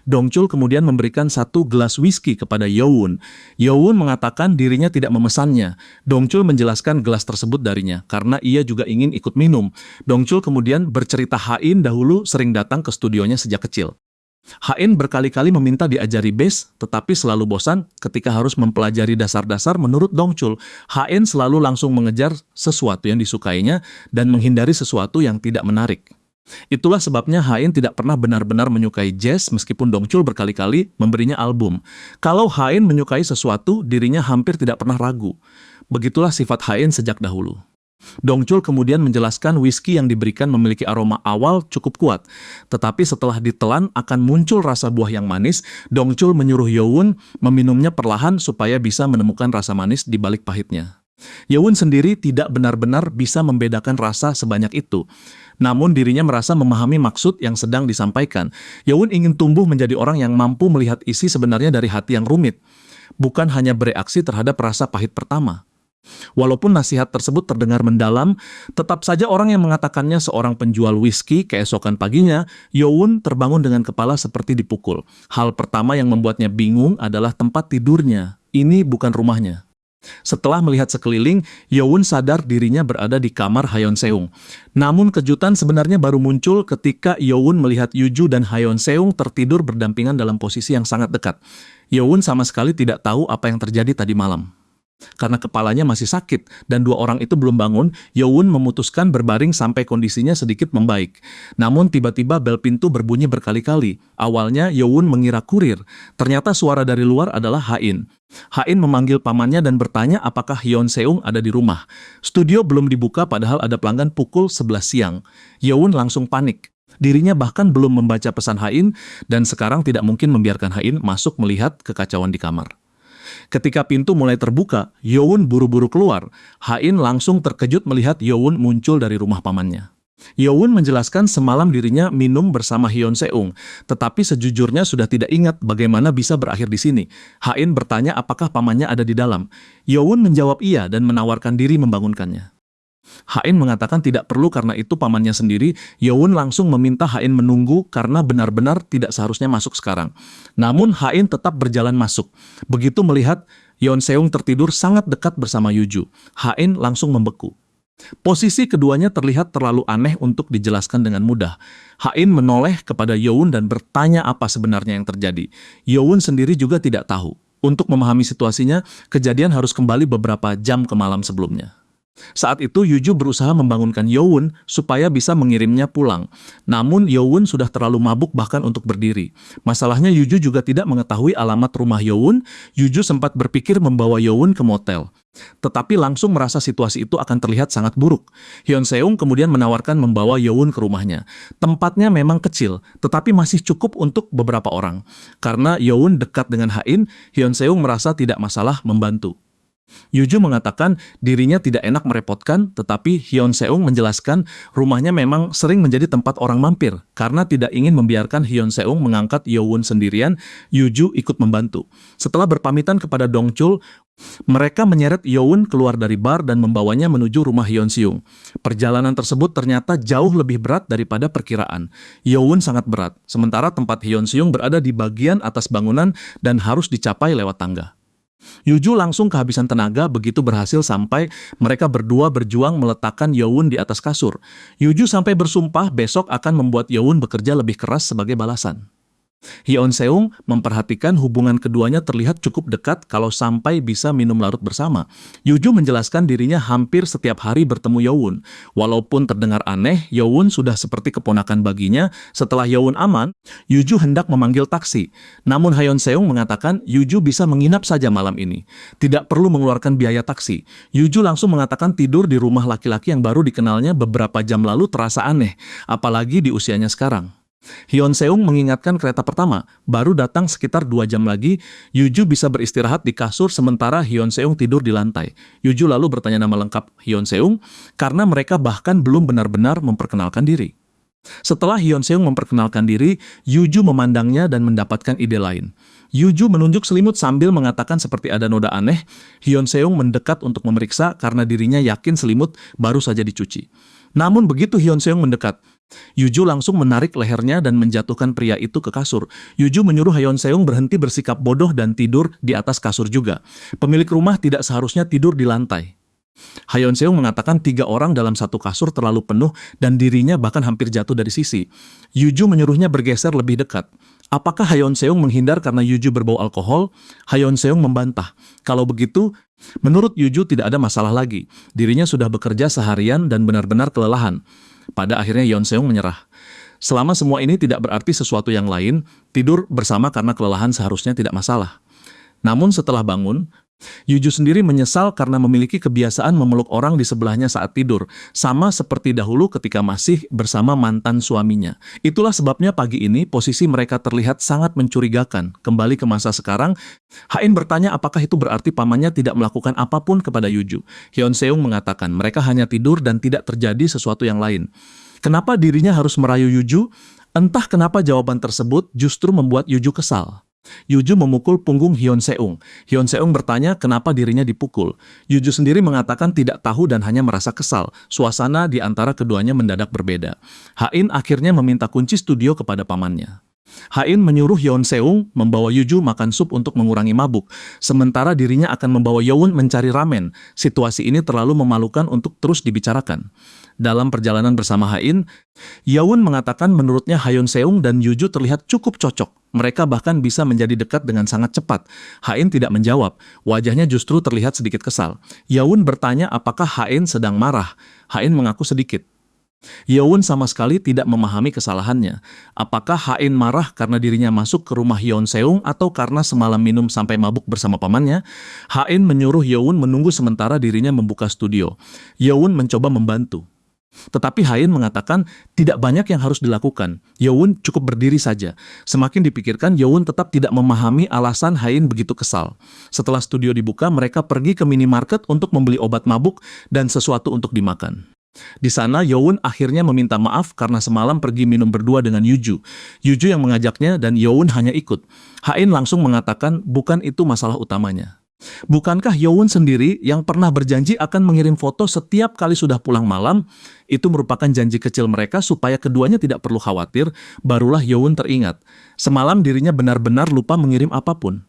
A: Dongchul kemudian memberikan satu gelas whisky kepada Yoon. Yoon mengatakan dirinya tidak memesannya. Dongchul menjelaskan gelas tersebut darinya karena ia juga ingin ikut minum. Dongchul kemudian bercerita Hain dahulu sering datang ke studionya sejak kecil. Hain berkali-kali meminta diajari bass, tetapi selalu bosan ketika harus mempelajari dasar-dasar. Menurut Dongchul, Hain selalu langsung mengejar sesuatu yang disukainya dan menghindari sesuatu yang tidak menarik. Itulah sebabnya Hain tidak pernah benar-benar menyukai jazz meskipun Dongchul berkali-kali memberinya album. Kalau Hain menyukai sesuatu, dirinya hampir tidak pernah ragu. Begitulah sifat Hain sejak dahulu. Dongchul kemudian menjelaskan whisky yang diberikan memiliki aroma awal cukup kuat, tetapi setelah ditelan akan muncul rasa buah yang manis. Dongchul menyuruh Yoon meminumnya perlahan supaya bisa menemukan rasa manis di balik pahitnya. Yoon sendiri tidak benar-benar bisa membedakan rasa sebanyak itu, namun dirinya merasa memahami maksud yang sedang disampaikan. Yoon ingin tumbuh menjadi orang yang mampu melihat isi sebenarnya dari hati yang rumit, bukan hanya bereaksi terhadap rasa pahit pertama. Walaupun nasihat tersebut terdengar mendalam, tetap saja orang yang mengatakannya seorang penjual whisky. Keesokan paginya, Yowun terbangun dengan kepala seperti dipukul. Hal pertama yang membuatnya bingung adalah tempat tidurnya. Ini bukan rumahnya. Setelah melihat sekeliling, Yowun sadar dirinya berada di kamar Hayeon-seung. Namun kejutan sebenarnya baru muncul ketika Yowun melihat Yuju dan Hayeon-seung tertidur berdampingan dalam posisi yang sangat dekat. Yowun sama sekali tidak tahu apa yang terjadi tadi malam. Karena kepalanya masih sakit dan dua orang itu belum bangun, Yowun memutuskan berbaring sampai kondisinya sedikit membaik. Namun tiba-tiba bel pintu berbunyi berkali-kali. Awalnya Yowun mengira kurir. Ternyata suara dari luar adalah Ha-in. Ha-in memanggil pamannya dan bertanya apakah Hyeon-seung ada di rumah. Studio belum dibuka padahal ada pelanggan pukul 11 siang. Yowun langsung panik. Dirinya bahkan belum membaca pesan Ha-in dan sekarang tidak mungkin membiarkan Ha-in masuk melihat kekacauan di kamar. Ketika pintu mulai terbuka, Yowun buru-buru keluar. Ha-in langsung terkejut melihat Yowun muncul dari rumah pamannya. Yowun menjelaskan semalam dirinya minum bersama Hyeon-seung, tetapi sejujurnya sudah tidak ingat bagaimana bisa berakhir di sini. Ha-in bertanya apakah pamannya ada di dalam. Yowun menjawab iya dan menawarkan diri membangunkannya. Ha-in mengatakan tidak perlu karena itu pamannya sendiri. Yowun langsung meminta Ha-in menunggu karena benar-benar tidak seharusnya masuk sekarang. Namun Ha-in tetap berjalan masuk. Begitu melihat Hyeon-seung tertidur sangat dekat bersama Yuju, Ha-in langsung membeku. Posisi keduanya terlihat terlalu aneh untuk dijelaskan dengan mudah. Ha-in menoleh kepada Yowun dan bertanya apa sebenarnya yang terjadi. Yowun sendiri juga tidak tahu. Untuk memahami situasinya, kejadian harus kembali beberapa jam ke malam sebelumnya. Saat itu Yuju berusaha membangunkan Yowun supaya bisa mengirimnya pulang. Namun Yowun sudah terlalu mabuk bahkan untuk berdiri. Masalahnya Yuju juga tidak mengetahui alamat rumah Yowun. Yuju sempat berpikir membawa Yowun ke motel. Tetapi langsung merasa situasi itu akan terlihat sangat buruk. Hyeon-seung kemudian menawarkan membawa Yowun ke rumahnya. Tempatnya memang kecil, tetapi masih cukup untuk beberapa orang. Karena Yowun dekat dengan Ha-in, Hyeon-seung merasa tidak masalah membantu. Yuju mengatakan dirinya tidak enak merepotkan, tetapi Hyeon-seung menjelaskan rumahnya memang sering menjadi tempat orang mampir. Karena tidak ingin membiarkan Hyeon-seung mengangkat Yowun sendirian, Yuju ikut membantu. Setelah berpamitan kepada Dongchul, mereka menyeret Yowun keluar dari bar dan membawanya menuju rumah Hyeon-seung. Perjalanan tersebut ternyata jauh lebih berat daripada perkiraan. Yowun sangat berat, sementara tempat Hyeon-seung berada di bagian atas bangunan dan harus dicapai lewat tangga. Yuju langsung kehabisan tenaga begitu berhasil sampai mereka berdua berjuang meletakkan Yowun di atas kasur. Yuju sampai bersumpah besok akan membuat Yowun bekerja lebih keras sebagai balasan. Hyeon-seung memperhatikan hubungan keduanya terlihat cukup dekat kalau sampai bisa minum larut bersama. Yuju menjelaskan dirinya hampir setiap hari bertemu Yowun. Walaupun terdengar aneh, Yowun sudah seperti keponakan baginya. Setelah Yowun aman, Yuju hendak memanggil taksi. Namun Hyeon-seung mengatakan Yuju bisa menginap saja malam ini. Tidak perlu mengeluarkan biaya taksi. Yuju langsung mengatakan tidur di rumah laki-laki yang baru dikenalnya beberapa jam lalu terasa aneh, apalagi di usianya sekarang. Hyeon-seung mengingatkan kereta pertama, baru datang sekitar 2 jam lagi, Yuju bisa beristirahat di kasur sementara Hyeon-seung tidur di lantai. Yuju lalu bertanya nama lengkap Hyeon-seung, karena mereka bahkan belum benar-benar memperkenalkan diri. Setelah Hyeon-seung memperkenalkan diri, Yuju memandangnya dan mendapatkan ide lain. Yuju menunjuk selimut sambil mengatakan seperti ada noda aneh. Hyeon-seung mendekat untuk memeriksa karena dirinya yakin selimut baru saja dicuci. Namun begitu Hyeon-seung mendekat, Yuju langsung menarik lehernya dan menjatuhkan pria itu ke kasur. Yuju menyuruh Hyeon-seung berhenti bersikap bodoh dan tidur di atas kasur juga. Pemilik rumah tidak seharusnya tidur di lantai. Hyeon-seung mengatakan 3 orang dalam satu kasur terlalu penuh dan dirinya bahkan hampir jatuh dari sisi. Yuju menyuruhnya bergeser lebih dekat. Apakah Hyeon-seung menghindar karena Yuju berbau alkohol? Hyeon-seung membantah. Kalau begitu, menurut Yuju tidak ada masalah lagi. Dirinya sudah bekerja seharian dan benar-benar kelelahan. Pada akhirnya Hyeon-seung menyerah. Selama semua ini tidak berarti sesuatu yang lain, tidur bersama karena kelelahan seharusnya tidak masalah. Namun setelah bangun, Yuju sendiri menyesal karena memiliki kebiasaan memeluk orang di sebelahnya saat tidur, sama seperti dahulu ketika masih bersama mantan suaminya. Itulah sebabnya pagi ini posisi mereka terlihat sangat mencurigakan. Kembali ke masa sekarang, Ha-in bertanya apakah itu berarti pamannya tidak melakukan apapun kepada Yuju. Hyeon-seung mengatakan mereka hanya tidur dan tidak terjadi sesuatu yang lain. Kenapa dirinya harus merayu Yuju? Entah kenapa jawaban tersebut justru membuat Yuju kesal. Yuju memukul punggung Hyun Seung. Hyun Seung bertanya kenapa dirinya dipukul. Yuju sendiri mengatakan tidak tahu dan hanya merasa kesal. Suasana di antara keduanya mendadak berbeda. Ha-in akhirnya meminta kunci studio kepada pamannya. Ha-in menyuruh Hyun Seung membawa Yuju makan sup untuk mengurangi mabuk, sementara dirinya akan membawa Yowon mencari ramen. Situasi ini terlalu memalukan untuk terus dibicarakan. Dalam perjalanan bersama Ha-in, Yowon mengatakan menurutnya Hyun Seung dan Yuju terlihat cukup cocok. Mereka bahkan bisa menjadi dekat dengan sangat cepat. Ha-in tidak menjawab, wajahnya justru terlihat sedikit kesal. Yowon bertanya apakah Ha-in sedang marah. Ha-in mengaku sedikit. Yowon sama sekali tidak memahami kesalahannya. Apakah Ha-in marah karena dirinya masuk ke rumah Hyun Seung atau karena semalam minum sampai mabuk bersama pamannya? Ha-in menyuruh Yowon menunggu sementara dirinya membuka studio. Yowon mencoba membantu. Tetapi Ha-in mengatakan tidak banyak yang harus dilakukan. Yowon cukup berdiri saja. Semakin dipikirkan, Yowon tetap tidak memahami alasan Ha-in begitu kesal. Setelah studio dibuka, mereka pergi ke minimarket untuk membeli obat mabuk dan sesuatu untuk dimakan. Di sana, Yowon akhirnya meminta maaf karena semalam pergi minum berdua dengan Yuju. Yuju yang mengajaknya dan Yowon hanya ikut. Ha-in langsung mengatakan bukan itu masalah utamanya. Bukankah Yowon sendiri yang pernah berjanji akan mengirim foto setiap kali sudah pulang malam? Itu merupakan janji kecil mereka supaya keduanya tidak perlu khawatir. Barulah Yowon teringat. Semalam dirinya benar-benar lupa mengirim apapun.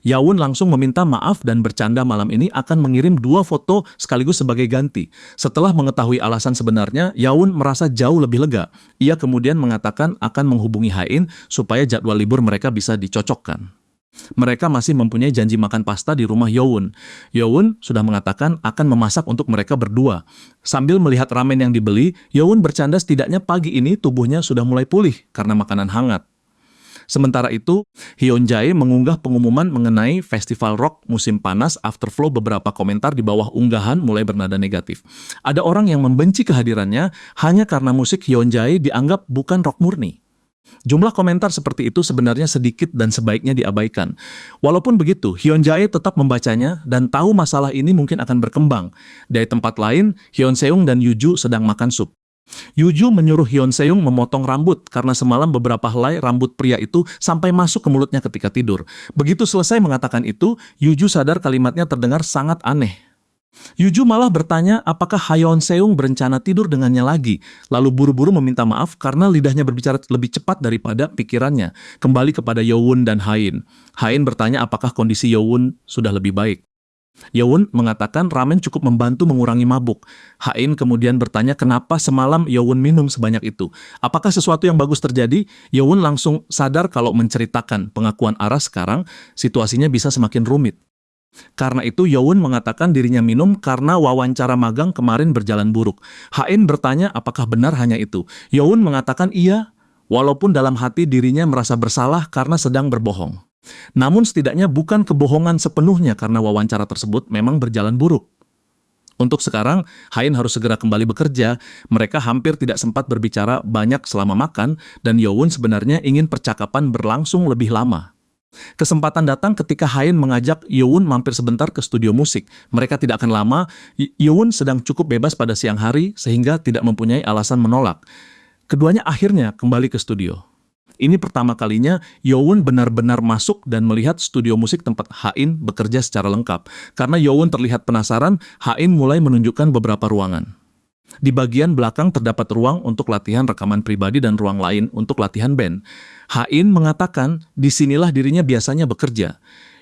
A: Yowon langsung meminta maaf dan bercanda malam ini akan mengirim 2 foto sekaligus sebagai ganti. Setelah mengetahui alasan sebenarnya, Yowon merasa jauh lebih lega. Ia kemudian mengatakan akan menghubungi Ha-in supaya jadwal libur mereka bisa dicocokkan. Mereka masih mempunyai janji makan pasta di rumah Yowon. Yowon sudah mengatakan akan memasak untuk mereka berdua. Sambil melihat ramen yang dibeli, Yowon bercanda setidaknya pagi ini tubuhnya sudah mulai pulih karena makanan hangat. Sementara itu, Hyun Jae mengunggah pengumuman mengenai festival rock musim panas. Afterflow beberapa komentar di bawah unggahan mulai bernada negatif. Ada orang yang membenci kehadirannya hanya karena musik Hyun Jae dianggap bukan rock murni. Jumlah komentar seperti itu sebenarnya sedikit dan sebaiknya diabaikan. Walaupun begitu, Hyun Jae tetap membacanya dan tahu masalah ini mungkin akan berkembang. Dari tempat lain, Hyun Seung dan Yuju sedang makan sup. Yuju menyuruh Hyun Seung memotong rambut karena semalam beberapa helai rambut pria itu sampai masuk ke mulutnya ketika tidur. Begitu selesai mengatakan itu, Yuju sadar kalimatnya terdengar sangat aneh. Yuju malah bertanya apakah Hyun Seung berencana tidur dengannya lagi, lalu buru-buru meminta maaf karena lidahnya berbicara lebih cepat daripada pikirannya. Kembali kepada Yowon dan Ha-in. Ha-in bertanya apakah kondisi Yowon sudah lebih baik. Yowon mengatakan ramen cukup membantu mengurangi mabuk. Ha-in kemudian bertanya kenapa semalam Yowon minum sebanyak itu. Apakah sesuatu yang bagus terjadi? Yowon langsung sadar kalau menceritakan pengakuan Aras sekarang, situasinya bisa semakin rumit. Karena itu Yowon mengatakan dirinya minum karena wawancara magang kemarin berjalan buruk. Ha-in bertanya apakah benar hanya itu. Yowon mengatakan iya, walaupun dalam hati dirinya merasa bersalah karena sedang berbohong. Namun setidaknya bukan kebohongan sepenuhnya karena wawancara tersebut memang berjalan buruk. Untuk sekarang, Ha-in harus segera kembali bekerja. Mereka hampir tidak sempat berbicara banyak selama makan, dan Yowon sebenarnya ingin percakapan berlangsung lebih lama. Kesempatan datang ketika Ha-in mengajak Yowon mampir sebentar ke studio musik. Mereka tidak akan lama. Yowon sedang cukup bebas pada siang hari, sehingga tidak mempunyai alasan menolak. Keduanya akhirnya kembali ke studio. Ini pertama kalinya Yowon benar-benar masuk dan melihat studio musik tempat Ha-in bekerja secara lengkap. Karena Yowon terlihat penasaran, Ha-in mulai menunjukkan beberapa ruangan. Di bagian belakang terdapat ruang untuk latihan rekaman pribadi dan ruang lain untuk latihan band. Ha-in mengatakan disinilah dirinya biasanya bekerja.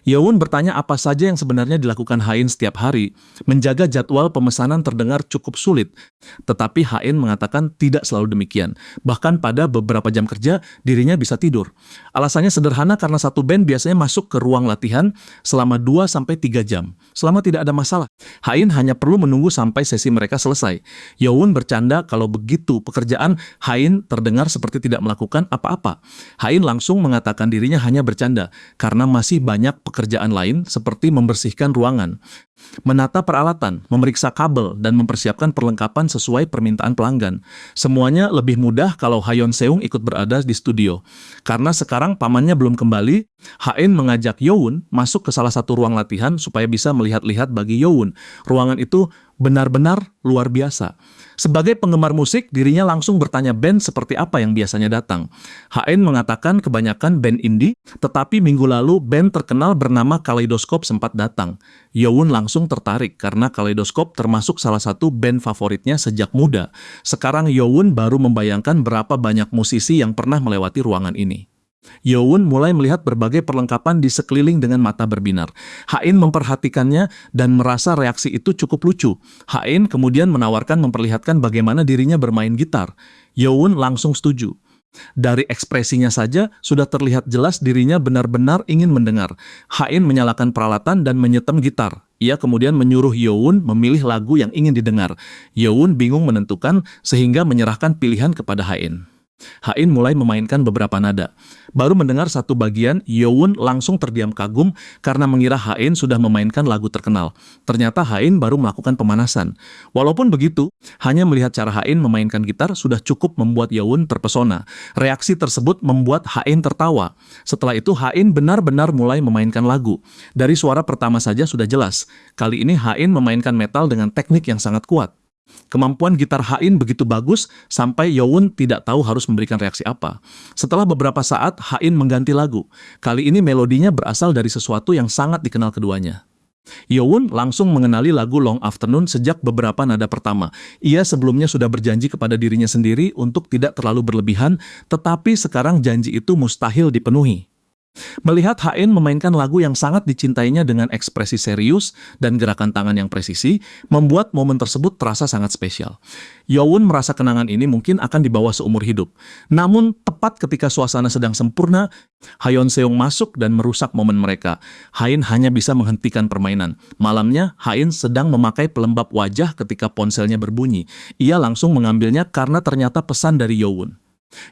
A: Yowon bertanya apa saja yang sebenarnya dilakukan Ha-in setiap hari. Menjaga jadwal pemesanan terdengar cukup sulit. Tetapi Ha-in mengatakan tidak selalu demikian. Bahkan pada beberapa jam kerja, dirinya bisa tidur. Alasannya sederhana karena satu band biasanya masuk ke ruang latihan selama 2-3 jam. Selama tidak ada masalah, Ha-in hanya perlu menunggu sampai sesi mereka selesai. Yowon bercanda kalau begitu pekerjaan Ha-in terdengar seperti tidak melakukan apa-apa. Ha-in langsung mengatakan dirinya hanya bercanda karena masih banyak pekerjaan lain seperti membersihkan ruangan. menata peralatan, memeriksa kabel, dan mempersiapkan perlengkapan sesuai permintaan pelanggan. Semuanya lebih mudah kalau Hayon Seung ikut berada di studio. Karena sekarang pamannya belum kembali, Ha-in mengajak Yoon masuk ke salah satu ruang latihan supaya bisa melihat-lihat bagi Yoon. Ruangan itu benar-benar luar biasa. Sebagai penggemar musik, dirinya langsung bertanya band seperti apa yang biasanya datang. Ha-in mengatakan kebanyakan band indie, tetapi minggu lalu band terkenal bernama Kaleidoskop sempat datang. Yoon langsung tertarik karena Kaleidoskop termasuk salah satu band favoritnya sejak muda. Sekarang Yoon baru membayangkan berapa banyak musisi yang pernah melewati ruangan ini. Yoon mulai melihat berbagai perlengkapan di sekeliling dengan mata berbinar. Ha-in memperhatikannya dan merasa reaksi itu cukup lucu. Ha-in kemudian menawarkan memperlihatkan bagaimana dirinya bermain gitar. Yoon langsung setuju. Dari ekspresinya saja sudah terlihat jelas dirinya benar-benar ingin mendengar. Ha-in menyalakan peralatan dan menyetem gitar. Ia kemudian menyuruh Yoon memilih lagu yang ingin didengar. Yoon bingung menentukan sehingga menyerahkan pilihan kepada Ha-in. Ha-in mulai memainkan beberapa nada. Baru mendengar satu bagian, Yoon langsung terdiam kagum karena mengira Ha-in sudah memainkan lagu terkenal. Ternyata Ha-in baru melakukan pemanasan. Walaupun begitu, hanya melihat cara Ha-in memainkan gitar sudah cukup membuat Yoon terpesona. Reaksi tersebut membuat Ha-in tertawa. Setelah itu Ha-in benar-benar mulai memainkan lagu. Dari suara pertama saja sudah jelas. Kali ini Ha-in memainkan metal dengan teknik yang sangat kuat. Kemampuan gitar Ha-in begitu bagus sampai Yoon tidak tahu harus memberikan reaksi apa. Setelah beberapa saat, Ha-in mengganti lagu. Kali ini melodinya berasal dari sesuatu yang sangat dikenal keduanya. Yoon langsung mengenali lagu Long Afternoon sejak beberapa nada pertama. Ia sebelumnya sudah berjanji kepada dirinya sendiri untuk tidak terlalu berlebihan, tetapi sekarang janji itu mustahil dipenuhi. Melihat Ha-in memainkan lagu yang sangat dicintainya dengan ekspresi serius dan gerakan tangan yang presisi, membuat momen tersebut terasa sangat spesial. Yoon merasa kenangan ini mungkin akan dibawa seumur hidup. Namun, tepat ketika suasana sedang sempurna, Hayon Seung masuk dan merusak momen mereka. Ha-in hanya bisa menghentikan permainan. Malamnya, Ha-in sedang memakai pelembab wajah ketika ponselnya berbunyi. Ia langsung mengambilnya karena ternyata pesan dari Yoon.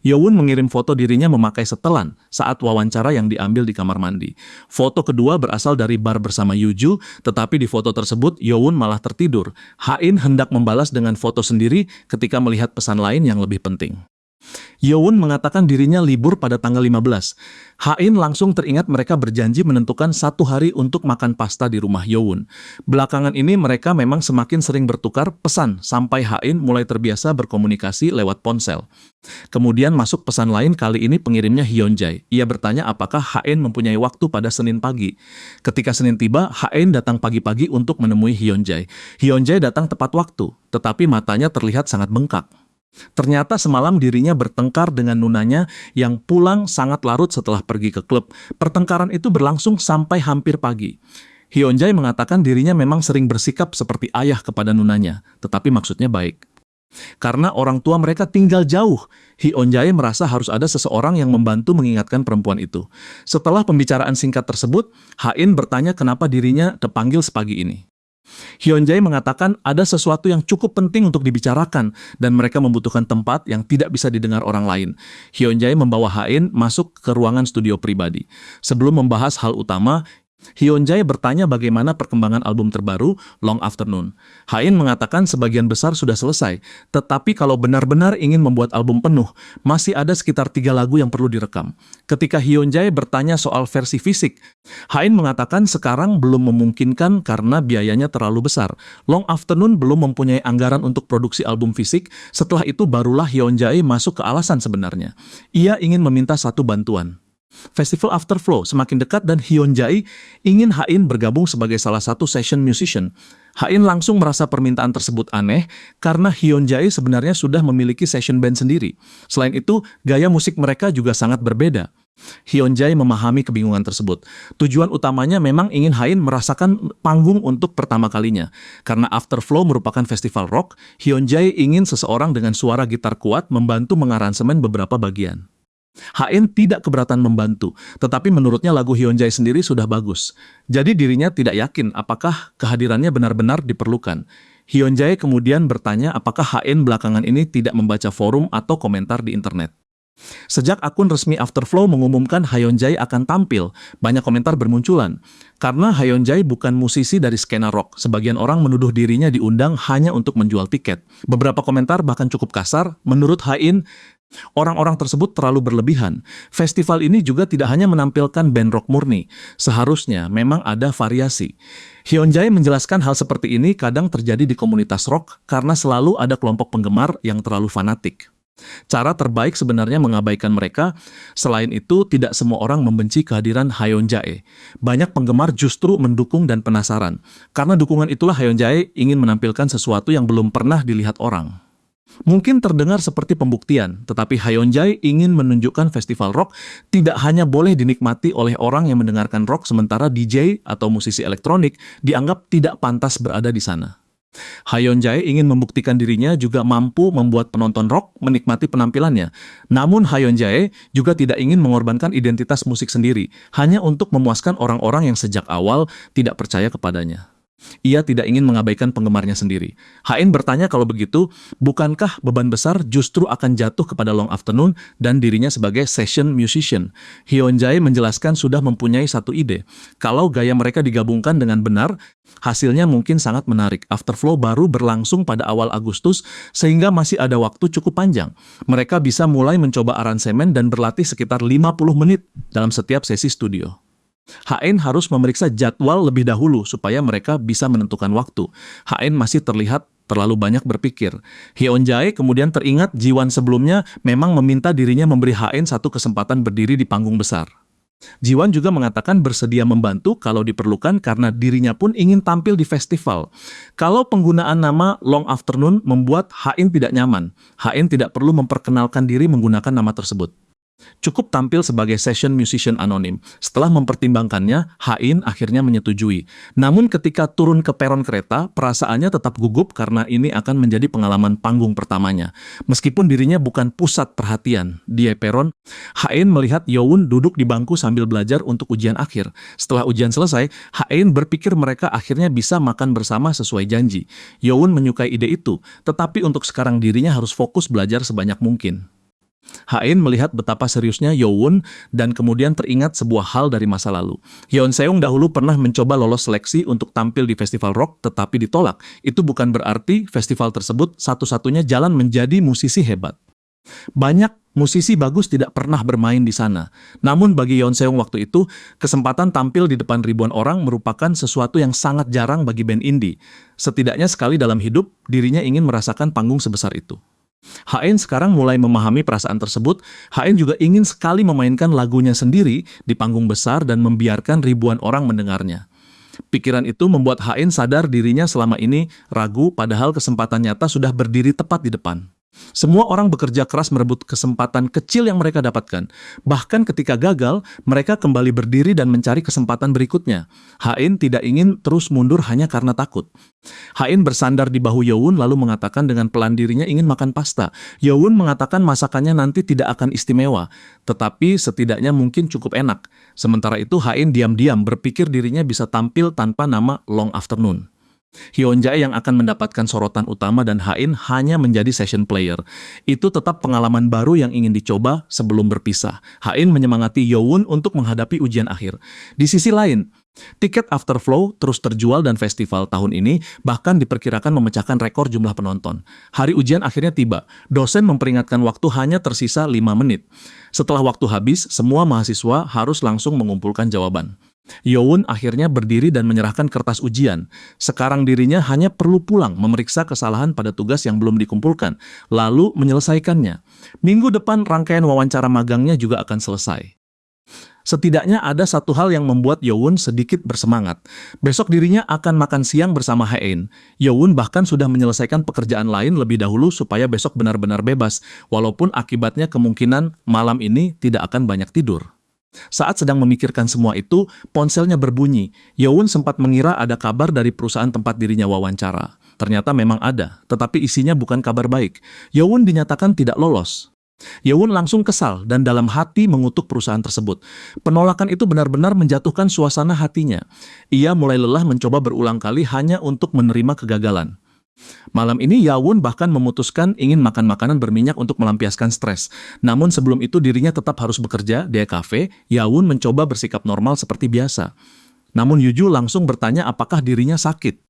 A: Yoon mengirim foto dirinya memakai setelan saat wawancara yang diambil di kamar mandi. Foto kedua berasal dari bar bersama Yuju, tetapi di foto tersebut Yoon malah tertidur. Ha-in hendak membalas dengan foto sendiri ketika melihat pesan lain yang lebih penting. Yoon mengatakan dirinya libur pada tanggal 15. Ha-in langsung teringat mereka berjanji menentukan satu hari untuk makan pasta di rumah Yoon. Belakangan ini mereka memang semakin sering bertukar pesan sampai Ha-in mulai terbiasa berkomunikasi lewat ponsel. Kemudian masuk pesan lain, kali ini pengirimnya Hyunjae. Ia bertanya apakah Ha-in mempunyai waktu pada Senin pagi. Ketika Senin tiba, Ha-in datang pagi-pagi untuk menemui Hyunjae. Hyunjae datang tepat waktu, tetapi matanya terlihat sangat bengkak. Ternyata semalam dirinya bertengkar dengan nunanya yang pulang sangat larut setelah pergi ke klub. Pertengkaran itu berlangsung sampai hampir pagi. Hyunjae mengatakan dirinya memang sering bersikap seperti ayah kepada nunanya, tetapi maksudnya baik. Karena orang tua mereka tinggal jauh, Hyunjae merasa harus ada seseorang yang membantu mengingatkan perempuan itu. Setelah pembicaraan singkat tersebut, Ha-in bertanya kenapa dirinya dipanggil sepagi ini. Hyunjae mengatakan ada sesuatu yang cukup penting untuk dibicarakan dan mereka membutuhkan tempat yang tidak bisa didengar orang lain. Hyunjae membawa Ha-in masuk ke ruangan studio pribadi. Sebelum membahas hal utama, Hyunjae bertanya bagaimana perkembangan album terbaru, Long Afternoon. Ha-in mengatakan sebagian besar sudah selesai, tetapi kalau benar-benar ingin membuat album penuh, masih ada sekitar 3 lagu yang perlu direkam. Ketika Hyunjae bertanya soal versi fisik, Ha-in mengatakan sekarang belum memungkinkan karena biayanya terlalu besar. Long Afternoon belum mempunyai anggaran untuk produksi album fisik, setelah itu barulah Hyunjae masuk ke alasan sebenarnya. Ia ingin meminta satu bantuan. Festival Afterflow semakin dekat dan Hyunjae ingin Ha-in bergabung sebagai salah satu session musician. Ha-in langsung merasa permintaan tersebut aneh karena Hyunjae sebenarnya sudah memiliki session band sendiri. Selain itu, gaya musik mereka juga sangat berbeda. Hyunjae memahami kebingungan tersebut. Tujuan utamanya memang ingin Ha-in merasakan panggung untuk pertama kalinya. Karena Afterflow merupakan festival rock, Hyunjae ingin seseorang dengan suara gitar kuat membantu mengaransemen beberapa bagian. Ha-in tidak keberatan membantu, tetapi menurutnya lagu Hyunjae sendiri sudah bagus. Jadi dirinya tidak yakin apakah kehadirannya benar-benar diperlukan. Hyunjae kemudian bertanya apakah Ha-in belakangan ini tidak membaca forum atau komentar di internet. Sejak akun resmi Afterflow mengumumkan Haeunjae akan tampil, banyak komentar bermunculan. Karena Haeunjae bukan musisi dari skena rock, sebagian orang menuduh dirinya diundang hanya untuk menjual tiket. Beberapa komentar bahkan cukup kasar, menurut Hain, orang-orang tersebut terlalu berlebihan. Festival ini juga tidak hanya menampilkan band rock murni, seharusnya memang ada variasi. Haeunjae menjelaskan hal seperti ini kadang terjadi di komunitas rock karena selalu ada kelompok penggemar yang terlalu fanatik. Cara terbaik sebenarnya mengabaikan mereka. Selain itu, tidak semua orang membenci kehadiran Haeunjae. Banyak penggemar justru mendukung dan penasaran. Karena dukungan itulah Haeunjae ingin menampilkan sesuatu yang belum pernah dilihat orang. Mungkin terdengar seperti pembuktian, tetapi Haeunjae ingin menunjukkan festival rock tidak hanya boleh dinikmati oleh orang yang mendengarkan rock, sementara DJ atau musisi elektronik dianggap tidak pantas berada di sana. Haeunjae ingin membuktikan dirinya juga mampu membuat penonton rock menikmati penampilannya. Namun Haeunjae juga tidak ingin mengorbankan identitas musik sendiri, hanya untuk memuaskan orang-orang yang sejak awal tidak percaya kepadanya. Ia tidak ingin mengabaikan penggemarnya sendiri. Hain bertanya kalau begitu, bukankah beban besar justru akan jatuh kepada Long Afternoon dan dirinya sebagai session musician? Haeunjae menjelaskan sudah mempunyai satu ide. Kalau gaya mereka digabungkan dengan benar, hasilnya mungkin sangat menarik. Afterflow baru berlangsung pada awal Agustus, sehingga masih ada waktu cukup panjang. Mereka bisa mulai mencoba aransemen dan berlatih sekitar 50 menit dalam setiap sesi studio. Hain harus memeriksa jadwal lebih dahulu supaya mereka bisa menentukan waktu. Hain masih terlihat terlalu banyak berpikir. Haeunjae kemudian teringat Jiwon sebelumnya memang meminta dirinya memberi Hain satu kesempatan berdiri di panggung besar. Jiwon juga mengatakan bersedia membantu kalau diperlukan karena dirinya pun ingin tampil di festival. Kalau penggunaan nama Long Afternoon membuat Hain tidak nyaman, Hain tidak perlu memperkenalkan diri menggunakan nama tersebut. Cukup tampil sebagai session musician anonim. Setelah mempertimbangkannya, Hain akhirnya menyetujui. Namun ketika turun ke peron kereta, perasaannya tetap gugup karena ini akan menjadi pengalaman panggung pertamanya. Meskipun dirinya bukan pusat perhatian di peron, Hain melihat Yoon duduk di bangku sambil belajar untuk ujian akhir. Setelah ujian selesai, Hain berpikir mereka akhirnya bisa makan bersama sesuai janji. Yoon menyukai ide itu, tetapi untuk sekarang dirinya harus fokus belajar sebanyak mungkin. Hain melihat betapa seriusnya Yoon dan kemudian teringat sebuah hal dari masa lalu. Hyunseung dahulu pernah mencoba lolos seleksi untuk tampil di festival rock tetapi ditolak. Itu bukan berarti festival tersebut satu-satunya jalan menjadi musisi hebat. Banyak musisi bagus tidak pernah bermain di sana. Namun bagi Hyunseung waktu itu, kesempatan tampil di depan ribuan orang merupakan sesuatu yang sangat jarang bagi band indie. Setidaknya sekali dalam hidup, dirinya ingin merasakan panggung sebesar itu. Hain sekarang mulai memahami perasaan tersebut. Hain juga ingin sekali memainkan lagunya sendiri di panggung besar dan membiarkan ribuan orang mendengarnya. Pikiran itu membuat Hain sadar dirinya selama ini ragu, padahal kesempatan nyata sudah berdiri tepat di depan. Semua orang bekerja keras merebut kesempatan kecil yang mereka dapatkan. Bahkan ketika gagal, mereka kembali berdiri dan mencari kesempatan berikutnya. Hain tidak ingin terus mundur hanya karena takut. Hain bersandar di bahu Yoon lalu mengatakan dengan pelan dirinya ingin makan pasta. Yoon mengatakan masakannya nanti tidak akan istimewa, tetapi setidaknya mungkin cukup enak. Sementara itu Hain diam-diam berpikir dirinya bisa tampil tanpa nama Long Afternoon. Hyunjae yang akan mendapatkan sorotan utama dan Hain hanya menjadi session player. Itu tetap pengalaman baru yang ingin dicoba sebelum berpisah. Hain menyemangati Yoon untuk menghadapi ujian akhir. Di sisi lain, tiket Afterflow terus terjual dan festival tahun ini bahkan diperkirakan memecahkan rekor jumlah penonton. Hari ujian akhirnya tiba. Dosen memperingatkan waktu hanya tersisa 5 menit. Setelah waktu habis, semua mahasiswa harus langsung mengumpulkan jawaban. Yoon akhirnya berdiri dan menyerahkan kertas ujian. Sekarang dirinya hanya perlu pulang memeriksa kesalahan pada tugas yang belum dikumpulkan, lalu menyelesaikannya. Minggu depan rangkaian wawancara magangnya juga akan selesai. Setidaknya ada satu hal yang membuat Yoon sedikit bersemangat. Besok dirinya akan makan siang bersama Hain. Yoon bahkan sudah menyelesaikan pekerjaan lain lebih dahulu supaya besok benar-benar bebas, walaupun akibatnya kemungkinan malam ini tidak akan banyak tidur. Saat sedang memikirkan semua itu, ponselnya berbunyi. Yoon sempat mengira ada kabar dari perusahaan tempat dirinya wawancara. Ternyata memang ada, tetapi isinya bukan kabar baik. Yoon dinyatakan tidak lolos. Yoon langsung kesal dan dalam hati mengutuk perusahaan tersebut. Penolakan itu benar-benar menjatuhkan suasana hatinya. Ia mulai lelah mencoba berulang kali hanya untuk menerima kegagalan. Malam ini Yawun bahkan memutuskan ingin makan makanan berminyak untuk melampiaskan stres. Namun sebelum itu dirinya tetap harus bekerja di kafe. Yawun mencoba bersikap normal seperti biasa. Namun Yuju langsung bertanya apakah dirinya sakit.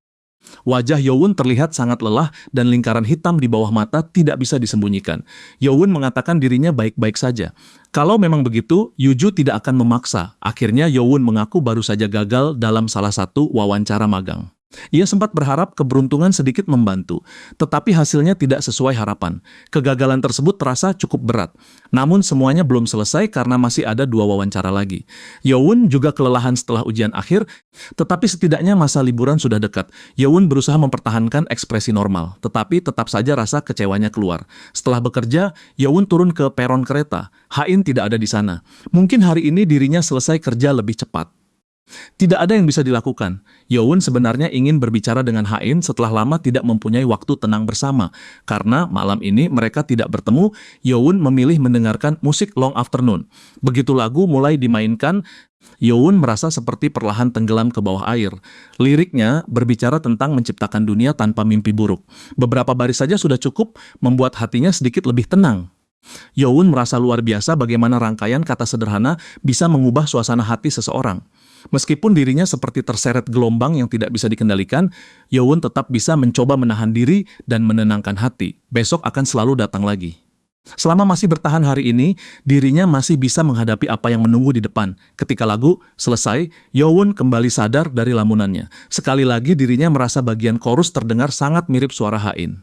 A: Wajah Yowun terlihat sangat lelah dan lingkaran hitam di bawah mata tidak bisa disembunyikan. Yowun mengatakan dirinya baik-baik saja. Kalau memang begitu, Yuju tidak akan memaksa. Akhirnya Yowun mengaku baru saja gagal dalam salah satu wawancara magang. Ia sempat berharap keberuntungan sedikit membantu, tetapi hasilnya tidak sesuai harapan. Kegagalan tersebut terasa cukup berat. Namun semuanya belum selesai karena masih ada 2 wawancara lagi. Yowun juga kelelahan setelah ujian akhir, tetapi setidaknya masa liburan sudah dekat. Yowun berusaha mempertahankan ekspresi normal, tetapi tetap saja rasa kecewanya keluar. Setelah bekerja, Yowun turun ke peron kereta. Ha-in tidak ada di sana. Mungkin hari ini dirinya selesai kerja lebih cepat. Tidak ada yang bisa dilakukan. Yowun sebenarnya ingin berbicara dengan Ha-in setelah lama tidak mempunyai waktu tenang bersama. Karena malam ini mereka tidak bertemu, Yowun memilih mendengarkan musik Long Afternoon. Begitu lagu mulai dimainkan, Yowun merasa seperti perlahan tenggelam ke bawah air. Liriknya berbicara tentang menciptakan dunia tanpa mimpi buruk. Beberapa baris saja sudah cukup membuat hatinya sedikit lebih tenang. Yowun merasa luar biasa bagaimana rangkaian kata sederhana bisa mengubah suasana hati seseorang. Meskipun dirinya seperti terseret gelombang yang tidak bisa dikendalikan, Yowun tetap bisa mencoba menahan diri dan menenangkan hati. Besok akan selalu datang lagi. Selama masih bertahan hari ini, dirinya masih bisa menghadapi apa yang menunggu di depan. Ketika lagu selesai, Yowun kembali sadar dari lamunannya. Sekali lagi dirinya merasa bagian chorus terdengar sangat mirip suara Ha-in.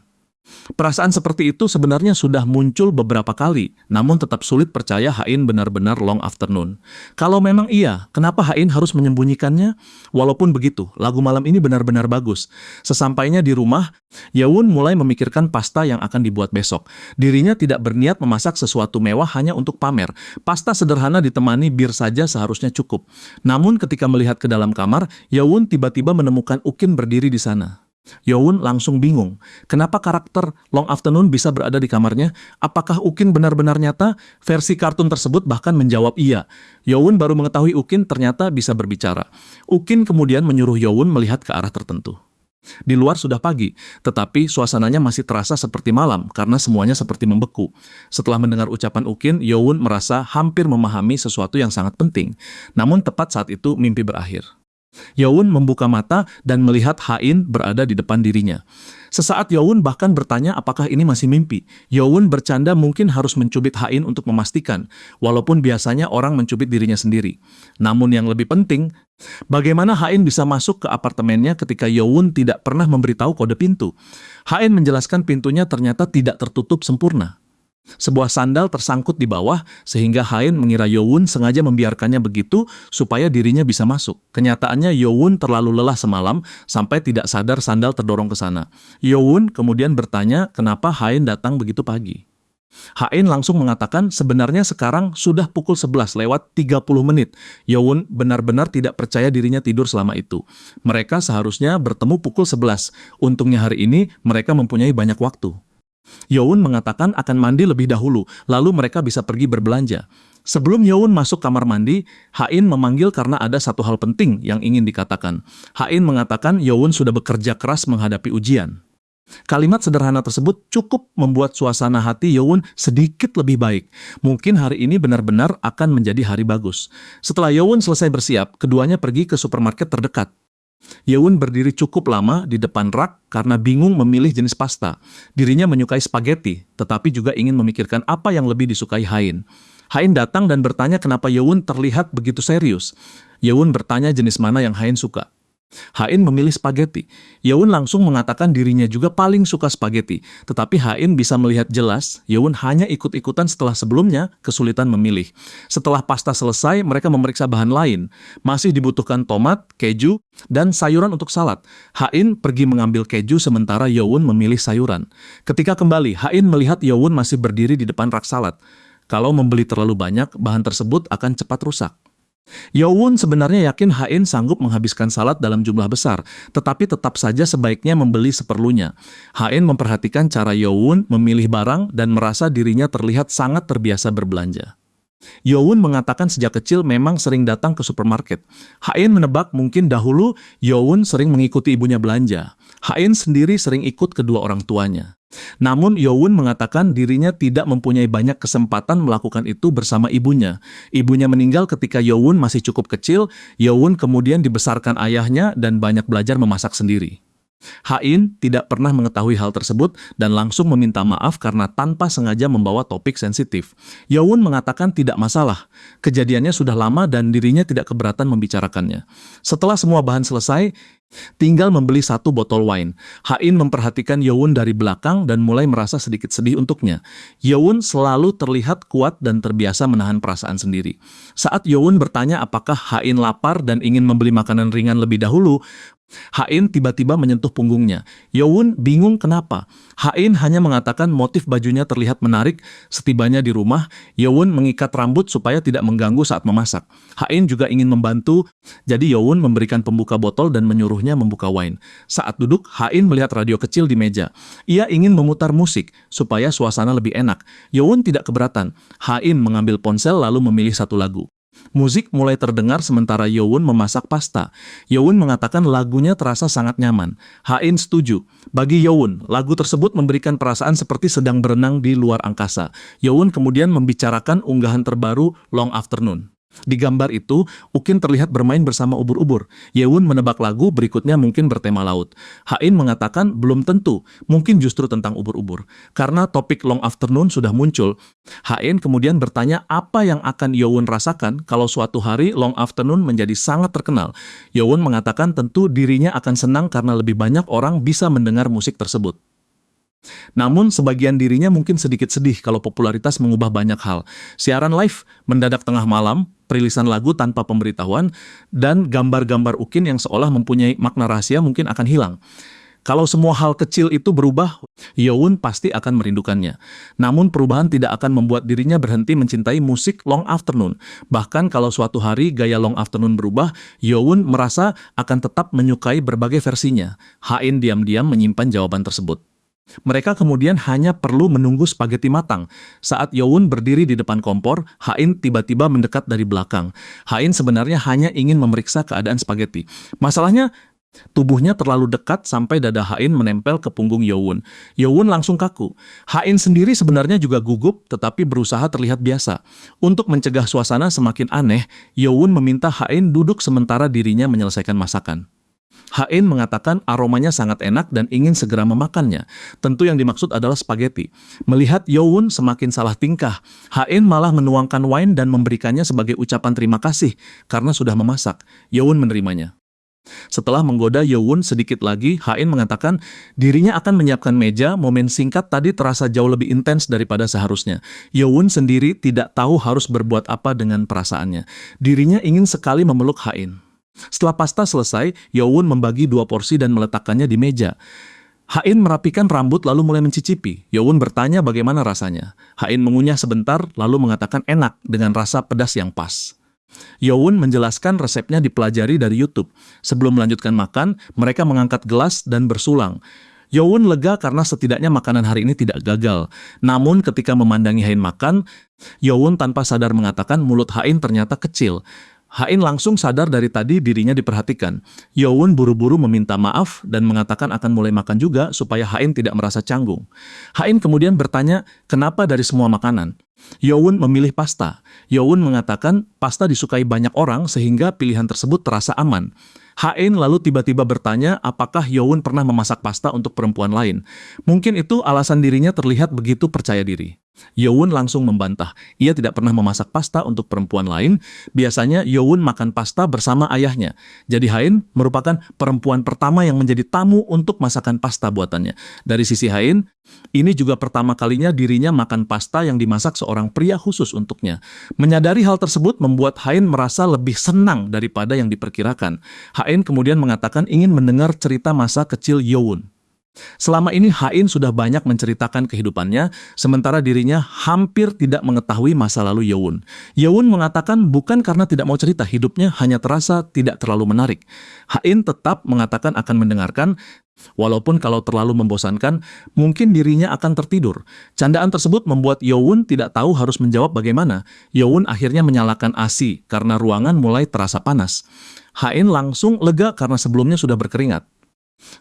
A: Perasaan seperti itu sebenarnya sudah muncul beberapa kali, namun tetap sulit percaya Ha-in benar-benar Long Afternoon. Kalau memang iya, kenapa Ha-in harus menyembunyikannya? Walaupun begitu, lagu malam ini benar-benar bagus. Sesampainya di rumah, Yowun mulai memikirkan pasta yang akan dibuat besok. Dirinya tidak berniat memasak sesuatu mewah hanya untuk pamer. Pasta sederhana ditemani bir saja seharusnya cukup. Namun ketika melihat ke dalam kamar, Yowun tiba-tiba menemukan Ukin berdiri di sana. Yowun langsung bingung. Kenapa karakter Long Afternoon bisa berada di kamarnya? Apakah Ukin benar-benar nyata? Versi kartun tersebut bahkan menjawab iya. Yowun baru mengetahui Ukin ternyata bisa berbicara. Ukin kemudian menyuruh Yowun melihat ke arah tertentu. Di luar sudah pagi, tetapi suasananya masih terasa seperti malam karena semuanya seperti membeku. Setelah mendengar ucapan Ukin, Yowun merasa hampir memahami sesuatu yang sangat penting. Namun tepat saat itu mimpi berakhir. Yowun membuka mata dan melihat Ha-in berada di depan dirinya. Sesaat Yowun bahkan bertanya apakah ini masih mimpi. Yowun bercanda mungkin harus mencubit Ha-in untuk memastikan, walaupun biasanya orang mencubit dirinya sendiri. Namun yang lebih penting, bagaimana Ha-in bisa masuk ke apartemennya ketika Yowun tidak pernah memberitahu kode pintu. Ha-in menjelaskan pintunya ternyata tidak tertutup sempurna. Sebuah sandal tersangkut di bawah sehingga Ha-in mengira Yowun sengaja membiarkannya begitu supaya dirinya bisa masuk. Kenyataannya Yowun terlalu lelah semalam sampai tidak sadar sandal terdorong ke sana. Yowun kemudian bertanya kenapa Ha-in datang begitu pagi. Ha-in langsung mengatakan sebenarnya sekarang sudah pukul 11 lewat 30 menit. Yowun benar-benar tidak percaya dirinya tidur selama itu. Mereka seharusnya bertemu pukul 11. Untungnya hari ini mereka mempunyai banyak waktu. Yowun mengatakan akan mandi lebih dahulu, lalu mereka bisa pergi berbelanja. Sebelum Yowun masuk kamar mandi, Ha-in memanggil karena ada satu hal penting yang ingin dikatakan. Ha-in mengatakan Yowun sudah bekerja keras menghadapi ujian. Kalimat sederhana tersebut cukup membuat suasana hati Yowun sedikit lebih baik. Mungkin hari ini benar-benar akan menjadi hari bagus. Setelah Yowun selesai bersiap, keduanya pergi ke supermarket terdekat. Yowun berdiri cukup lama di depan rak karena bingung memilih jenis pasta. Dirinya menyukai spaghetti, tetapi juga ingin memikirkan apa yang lebih disukai Ha-in. Ha-in datang dan bertanya kenapa Yowun terlihat begitu serius. Yowun bertanya jenis mana yang Ha-in suka. Ha-in memilih spaghetti. Yowun langsung mengatakan dirinya juga paling suka spaghetti. Tetapi Ha-in bisa melihat jelas, Yowun hanya ikut-ikutan setelah sebelumnya kesulitan memilih. Setelah pasta selesai, mereka memeriksa bahan lain. Masih dibutuhkan tomat, keju, dan sayuran untuk salad. Ha-in pergi mengambil keju sementara Yowun memilih sayuran. Ketika kembali, Ha-in melihat Yowun masih berdiri di depan rak salad. Kalau membeli terlalu banyak, bahan tersebut akan cepat rusak. Yowun sebenarnya yakin Ha-in sanggup menghabiskan salad dalam jumlah besar, tetapi tetap saja sebaiknya membeli seperlunya. Ha-in memperhatikan cara Yowun memilih barang dan merasa dirinya terlihat sangat terbiasa berbelanja. Yowun mengatakan sejak kecil memang sering datang ke supermarket. Hain menebak mungkin dahulu Yowun sering mengikuti ibunya belanja. Hain sendiri sering ikut kedua orang tuanya. Namun Yowun mengatakan dirinya tidak mempunyai banyak kesempatan melakukan itu bersama ibunya. Ibunya meninggal ketika Yowun masih cukup kecil. Yowun kemudian dibesarkan ayahnya dan banyak belajar memasak sendiri. Hain tidak pernah mengetahui hal tersebut dan langsung meminta maaf karena tanpa sengaja membawa topik sensitif. Yowun mengatakan tidak masalah, kejadiannya sudah lama dan dirinya tidak keberatan membicarakannya. Setelah semua bahan selesai, tinggal membeli 1 botol wine. Hain memperhatikan Yowun dari belakang dan mulai merasa sedikit sedih untuknya. Yowun selalu terlihat kuat dan terbiasa menahan perasaan sendiri. Saat Yowun bertanya apakah Hain lapar dan ingin membeli makanan ringan lebih dahulu, Hain tiba-tiba menyentuh punggungnya. Yowun bingung kenapa. Hain hanya mengatakan motif bajunya terlihat menarik. Setibanya di rumah, Yowun mengikat rambut supaya tidak mengganggu saat memasak. Hain juga ingin membantu, jadi Yowun memberikan pembuka botol dan menyuruhnya membuka wine. Saat duduk, Hain melihat radio kecil di meja. Ia ingin memutar musik supaya suasana lebih enak. Yowun tidak keberatan. Hain mengambil ponsel lalu memilih 1 lagu. Musik mulai terdengar sementara Yowun memasak pasta. Yowun mengatakan lagunya terasa sangat nyaman. Hain setuju. Bagi Yowun, lagu tersebut memberikan perasaan seperti sedang berenang di luar angkasa. Yowun kemudian membicarakan unggahan terbaru Long Afternoon. Di gambar itu, Ukin terlihat bermain bersama ubur-ubur. Yewun menebak lagu berikutnya mungkin bertema laut. Hain mengatakan belum tentu, mungkin justru tentang ubur-ubur. Karena topik Long Afternoon sudah muncul, Hain kemudian bertanya apa yang akan Yewun rasakan kalau suatu hari Long Afternoon menjadi sangat terkenal. Yewun mengatakan tentu dirinya akan senang karena lebih banyak orang bisa mendengar musik tersebut. Namun sebagian dirinya mungkin sedikit sedih kalau popularitas mengubah banyak hal. Siaran live mendadak tengah malam, perilisan lagu tanpa pemberitahuan, dan gambar-gambar Ukin yang seolah mempunyai makna rahasia mungkin akan hilang. Kalau semua hal kecil itu berubah, Yewun pasti akan merindukannya. Namun perubahan tidak akan membuat dirinya berhenti mencintai musik Long Afternoon. Bahkan kalau suatu hari gaya Long Afternoon berubah, Yewun merasa akan tetap menyukai berbagai versinya. Hain diam-diam menyimpan jawaban tersebut. Mereka kemudian hanya perlu menunggu spaghetti matang. Saat Yewun berdiri di depan kompor, Hain tiba-tiba mendekat dari belakang. Hain sebenarnya hanya ingin memeriksa keadaan spaghetti. Masalahnya, tubuhnya terlalu dekat sampai dada Hain menempel ke punggung Yewun. Yewun langsung kaku. Hain sendiri sebenarnya juga gugup, tetapi berusaha terlihat biasa. Untuk mencegah suasana semakin aneh, Yewun meminta Hain duduk sementara dirinya menyelesaikan masakan. Hain mengatakan aromanya sangat enak dan ingin segera memakannya. Tentu yang dimaksud adalah spaghetti. Melihat Yewun semakin salah tingkah, Hain malah menuangkan wine dan memberikannya sebagai ucapan terima kasih karena sudah memasak. Yewun menerimanya. Setelah menggoda Yewun sedikit lagi, Hain mengatakan dirinya akan menyiapkan meja. Momen singkat tadi terasa jauh lebih intens daripada seharusnya. Yewun sendiri tidak tahu harus berbuat apa dengan perasaannya. Dirinya ingin sekali memeluk Hain. Setelah pasta selesai, Yewun membagi 2 porsi dan meletakkannya di meja. Hain merapikan rambut lalu mulai mencicipi. Yewun bertanya bagaimana rasanya. Hain mengunyah sebentar lalu mengatakan enak dengan rasa pedas yang pas. Yewun menjelaskan resepnya dipelajari dari YouTube. Sebelum melanjutkan makan, mereka mengangkat gelas dan bersulang. Yewun lega karena setidaknya makanan hari ini tidak gagal. Namun ketika memandangi Hain makan, Yewun tanpa sadar mengatakan mulut Hain ternyata kecil. Hain langsung sadar dari tadi dirinya diperhatikan. Yewun buru-buru meminta maaf dan mengatakan akan mulai makan juga supaya Hain tidak merasa canggung. Hain kemudian bertanya kenapa dari semua makanan. Yewun memilih pasta. Yewun mengatakan pasta disukai banyak orang sehingga pilihan tersebut terasa aman. Hain lalu tiba-tiba bertanya apakah Yewun pernah memasak pasta untuk perempuan lain. Mungkin itu alasan dirinya terlihat begitu percaya diri. Yewun langsung membantah. Ia tidak pernah memasak pasta untuk perempuan lain. Biasanya Yewun makan pasta bersama ayahnya. Jadi Hain merupakan perempuan pertama yang menjadi tamu untuk masakan pasta buatannya. Dari sisi Hain, ini juga pertama kalinya dirinya makan pasta yang dimasak seorang pria khusus untuknya. Menyadari hal tersebut membuat Hain merasa lebih senang daripada yang diperkirakan. Hain kemudian mengatakan ingin mendengar cerita masa kecil Yewun. Selama ini Ha-in sudah banyak menceritakan kehidupannya, sementara dirinya hampir tidak mengetahui masa lalu Yewon. Yewon mengatakan bukan karena tidak mau cerita, hidupnya hanya terasa tidak terlalu menarik. Ha-in tetap mengatakan akan mendengarkan, walaupun kalau terlalu membosankan, mungkin dirinya akan tertidur. Candaan tersebut membuat Yewon tidak tahu harus menjawab bagaimana. Yewon akhirnya menyalakan AC karena ruangan mulai terasa panas. Ha-in langsung lega karena sebelumnya sudah berkeringat.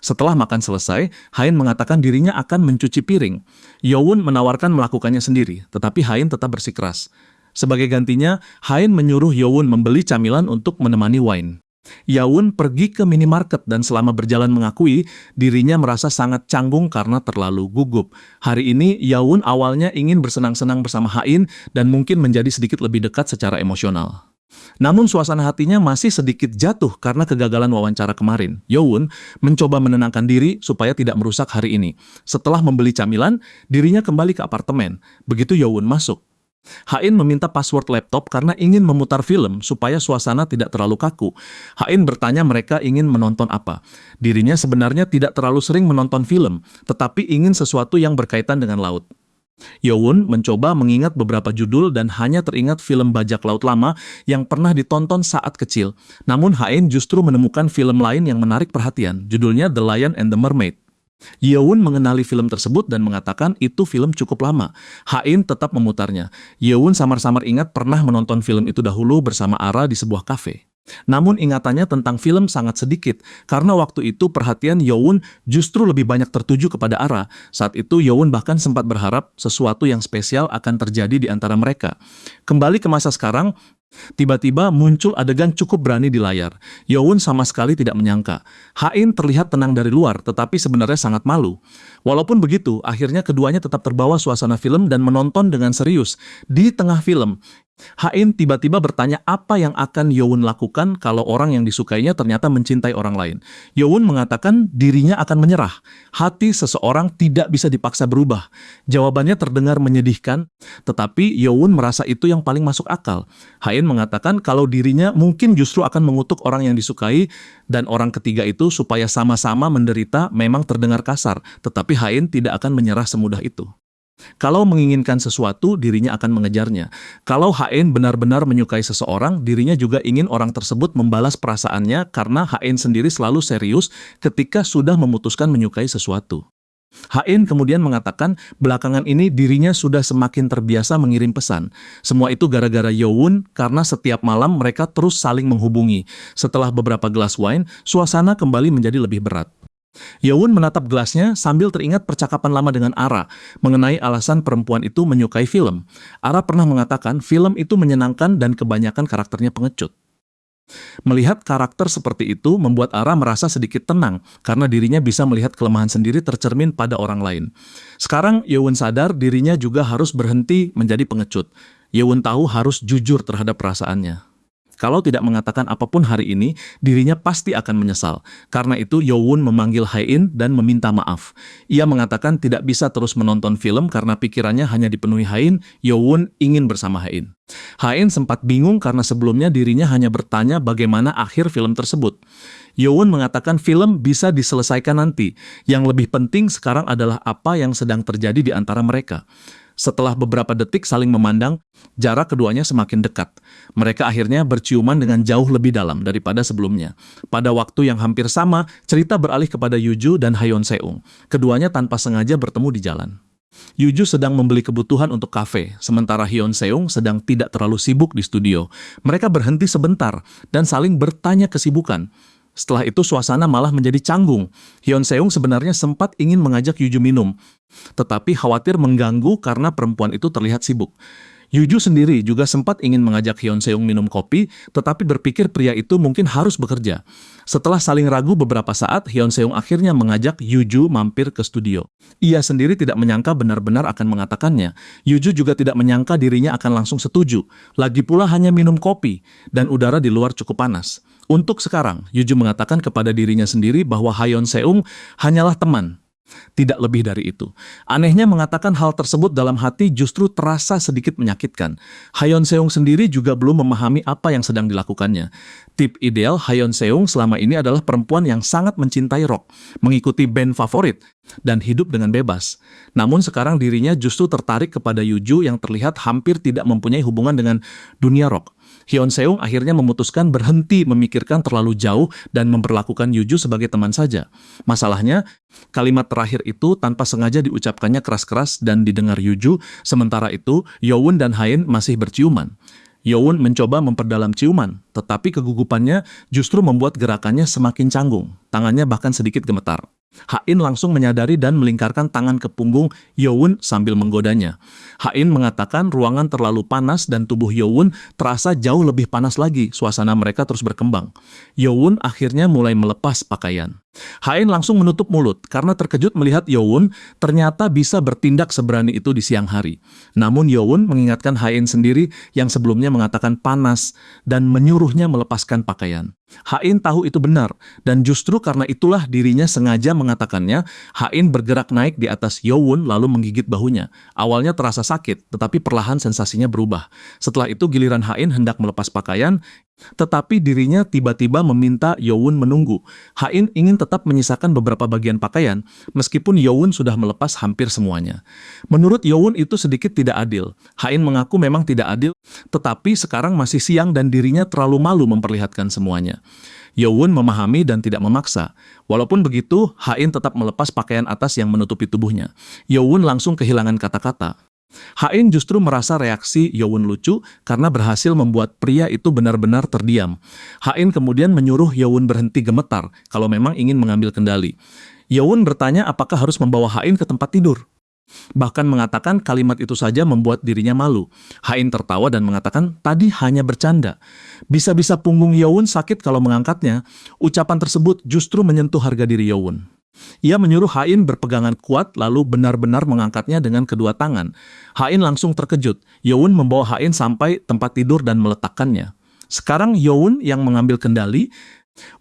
A: Setelah makan selesai, Ha-in mengatakan dirinya akan mencuci piring. Yewon menawarkan melakukannya sendiri, tetapi Ha-in tetap bersikeras. Sebagai gantinya, Ha-in menyuruh Yewon membeli camilan untuk menemani wine. Yewon pergi ke minimarket dan selama berjalan mengakui dirinya merasa sangat canggung karena terlalu gugup. Hari ini, Yewon awalnya ingin bersenang-senang bersama Ha-in dan mungkin menjadi sedikit lebih dekat secara emosional. Namun suasana hatinya masih sedikit jatuh karena kegagalan wawancara kemarin. Yewon mencoba menenangkan diri supaya tidak merusak hari ini. Setelah membeli camilan, dirinya kembali ke apartemen. Begitu Yewon masuk, Ha-in meminta password laptop karena ingin memutar film supaya suasana tidak terlalu kaku. Ha-in bertanya mereka ingin menonton apa. Dirinya sebenarnya tidak terlalu sering menonton film, tetapi ingin sesuatu yang berkaitan dengan laut. Yewon mencoba mengingat beberapa judul dan hanya teringat film bajak laut lama yang pernah ditonton saat kecil. Namun Ha-in justru menemukan film lain yang menarik perhatian, judulnya The Lion and the Mermaid. Yewon mengenali film tersebut dan mengatakan itu film cukup lama. Ha-in tetap memutarnya. Yewon samar-samar ingat pernah menonton film itu dahulu bersama Ara di sebuah kafe. Namun ingatannya tentang film sangat sedikit, karena waktu itu perhatian Yewon justru lebih banyak tertuju kepada Ara. Saat itu Yewon bahkan sempat berharap sesuatu yang spesial akan terjadi di antara mereka. Kembali ke masa sekarang, tiba-tiba muncul adegan cukup berani di layar. Yewon sama sekali tidak menyangka. Ha-in terlihat tenang dari luar, tetapi sebenarnya sangat malu. Walaupun begitu, akhirnya keduanya tetap terbawa suasana film dan menonton dengan serius. Di tengah film, Ha-in tiba-tiba bertanya apa yang akan Yewon lakukan kalau orang yang disukainya ternyata mencintai orang lain. Yewon mengatakan dirinya akan menyerah. Hati seseorang tidak bisa dipaksa berubah. Jawabannya terdengar menyedihkan, tetapi Yewon merasa itu yang paling masuk akal. Ha-in mengatakan kalau dirinya mungkin justru akan mengutuk orang yang disukai dan orang ketiga itu supaya sama-sama menderita memang terdengar kasar, tetapi Ha-in tidak akan menyerah semudah itu. Kalau menginginkan sesuatu, dirinya akan mengejarnya. Kalau Ha-in benar-benar menyukai seseorang, dirinya juga ingin orang tersebut membalas perasaannya karena Ha-in sendiri selalu serius ketika sudah memutuskan menyukai sesuatu. Ha-in kemudian mengatakan belakangan ini dirinya sudah semakin terbiasa mengirim pesan. Semua itu gara-gara Yewon karena setiap malam mereka terus saling menghubungi. Setelah beberapa gelas wine, suasana kembali menjadi lebih berat. Yewon menatap gelasnya sambil teringat percakapan lama dengan Ara mengenai alasan perempuan itu menyukai film. Ara pernah mengatakan film itu menyenangkan dan kebanyakan karakternya pengecut. Melihat karakter seperti itu membuat Ara merasa sedikit tenang karena dirinya bisa melihat kelemahan sendiri tercermin pada orang lain. Sekarang Yewon sadar dirinya juga harus berhenti menjadi pengecut. Yewon tahu harus jujur terhadap perasaannya. Kalau tidak mengatakan apapun hari ini, dirinya pasti akan menyesal. Karena itu, Yewon memanggil Ha-in dan meminta maaf. Ia mengatakan tidak bisa terus menonton film karena pikirannya hanya dipenuhi Ha-in. Yewon ingin bersama Ha-in. Ha-in sempat bingung karena sebelumnya dirinya hanya bertanya bagaimana akhir film tersebut. Yewon mengatakan film bisa diselesaikan nanti. Yang lebih penting sekarang adalah apa yang sedang terjadi di antara mereka. Setelah beberapa detik saling memandang, jarak keduanya semakin dekat. Mereka akhirnya berciuman dengan jauh lebih dalam daripada sebelumnya. Pada waktu yang hampir sama, cerita beralih kepada Yuju dan Hyeon-seung. Keduanya tanpa sengaja bertemu di jalan. Yuju sedang membeli kebutuhan untuk kafe, sementara Hyeon-seung sedang tidak terlalu sibuk di studio. Mereka berhenti sebentar dan saling bertanya kesibukan. Setelah itu suasana malah menjadi canggung. Hyeon-seung sebenarnya sempat ingin mengajak Yuju minum, tetapi khawatir mengganggu karena perempuan itu terlihat sibuk. Yuju sendiri juga sempat ingin mengajak Hyeon-seung minum kopi, tetapi berpikir pria itu mungkin harus bekerja. Setelah saling ragu beberapa saat, Hyeon-seung akhirnya mengajak Yuju mampir ke studio. Ia sendiri tidak menyangka benar-benar akan mengatakannya. Yuju juga tidak menyangka dirinya akan langsung setuju. Lagi pula hanya minum kopi, dan udara di luar cukup panas. Untuk sekarang, Yuju mengatakan kepada dirinya sendiri bahwa Hyeon-seung hanyalah teman. Tidak lebih dari itu. Anehnya mengatakan hal tersebut dalam hati justru terasa sedikit menyakitkan. Hayon Seung sendiri juga belum memahami apa yang sedang dilakukannya. Tip ideal Hayon Seung selama ini adalah perempuan yang sangat mencintai rock, mengikuti band favorit, dan hidup dengan bebas. Namun sekarang dirinya justru tertarik kepada Yuju yang terlihat hampir tidak mempunyai hubungan dengan dunia rock. Hyun Seung akhirnya memutuskan berhenti memikirkan terlalu jauh dan memperlakukan Yuju sebagai teman saja. Masalahnya, kalimat terakhir itu tanpa sengaja diucapkannya keras-keras dan didengar Yuju, sementara itu Yowon dan Hain masih berciuman. Yowon mencoba memperdalam ciuman, tetapi kegugupannya justru membuat gerakannya semakin canggung. Tangannya bahkan sedikit gemetar. Hain langsung menyadari dan melingkarkan tangan ke punggung Yowon sambil menggodanya. Hain mengatakan ruangan terlalu panas dan tubuh Yowon terasa jauh lebih panas lagi. Suasana mereka terus berkembang. Yowon akhirnya mulai melepas pakaian. Hain langsung menutup mulut karena terkejut melihat Yowon ternyata bisa bertindak seberani itu di siang hari. Namun Yowon mengingatkan Hain sendiri yang sebelumnya mengatakan panas dan menyuruhnya melepaskan pakaian. Hain tahu itu benar, dan justru karena itulah dirinya sengaja mengatakannya. Hain bergerak naik di atas Yowon lalu menggigit bahunya. Awalnya terasa sakit, tetapi perlahan sensasinya berubah. Setelah itu giliran Hain hendak melepas pakaian, tetapi dirinya tiba-tiba meminta Yowon menunggu. Hain ingin tetap menyisakan beberapa bagian pakaian, meskipun Yowon sudah melepas hampir semuanya. Menurut Yowon itu sedikit tidak adil. Hain mengaku memang tidak adil, tetapi sekarang masih siang dan dirinya terlalu malu memperlihatkan semuanya. Yowon memahami dan tidak memaksa. Walaupun begitu, Hain tetap melepas pakaian atas yang menutupi tubuhnya. Yowon langsung kehilangan kata-kata. Hain justru merasa reaksi Yowon lucu karena berhasil membuat pria itu benar-benar terdiam. Hain kemudian menyuruh Yowon berhenti gemetar kalau memang ingin mengambil kendali. Yowon bertanya apakah harus membawa Hain ke tempat tidur. Bahkan mengatakan kalimat itu saja membuat dirinya malu. Hain tertawa dan mengatakan tadi hanya bercanda. Bisa-bisa punggung Yowon sakit kalau mengangkatnya. Ucapan tersebut justru menyentuh harga diri Yowon. Ia menyuruh Hain berpegangan kuat lalu benar-benar mengangkatnya dengan kedua tangan. Hain langsung terkejut. Yowon membawa Hain sampai tempat tidur dan meletakkannya. Sekarang Yowon yang mengambil kendali.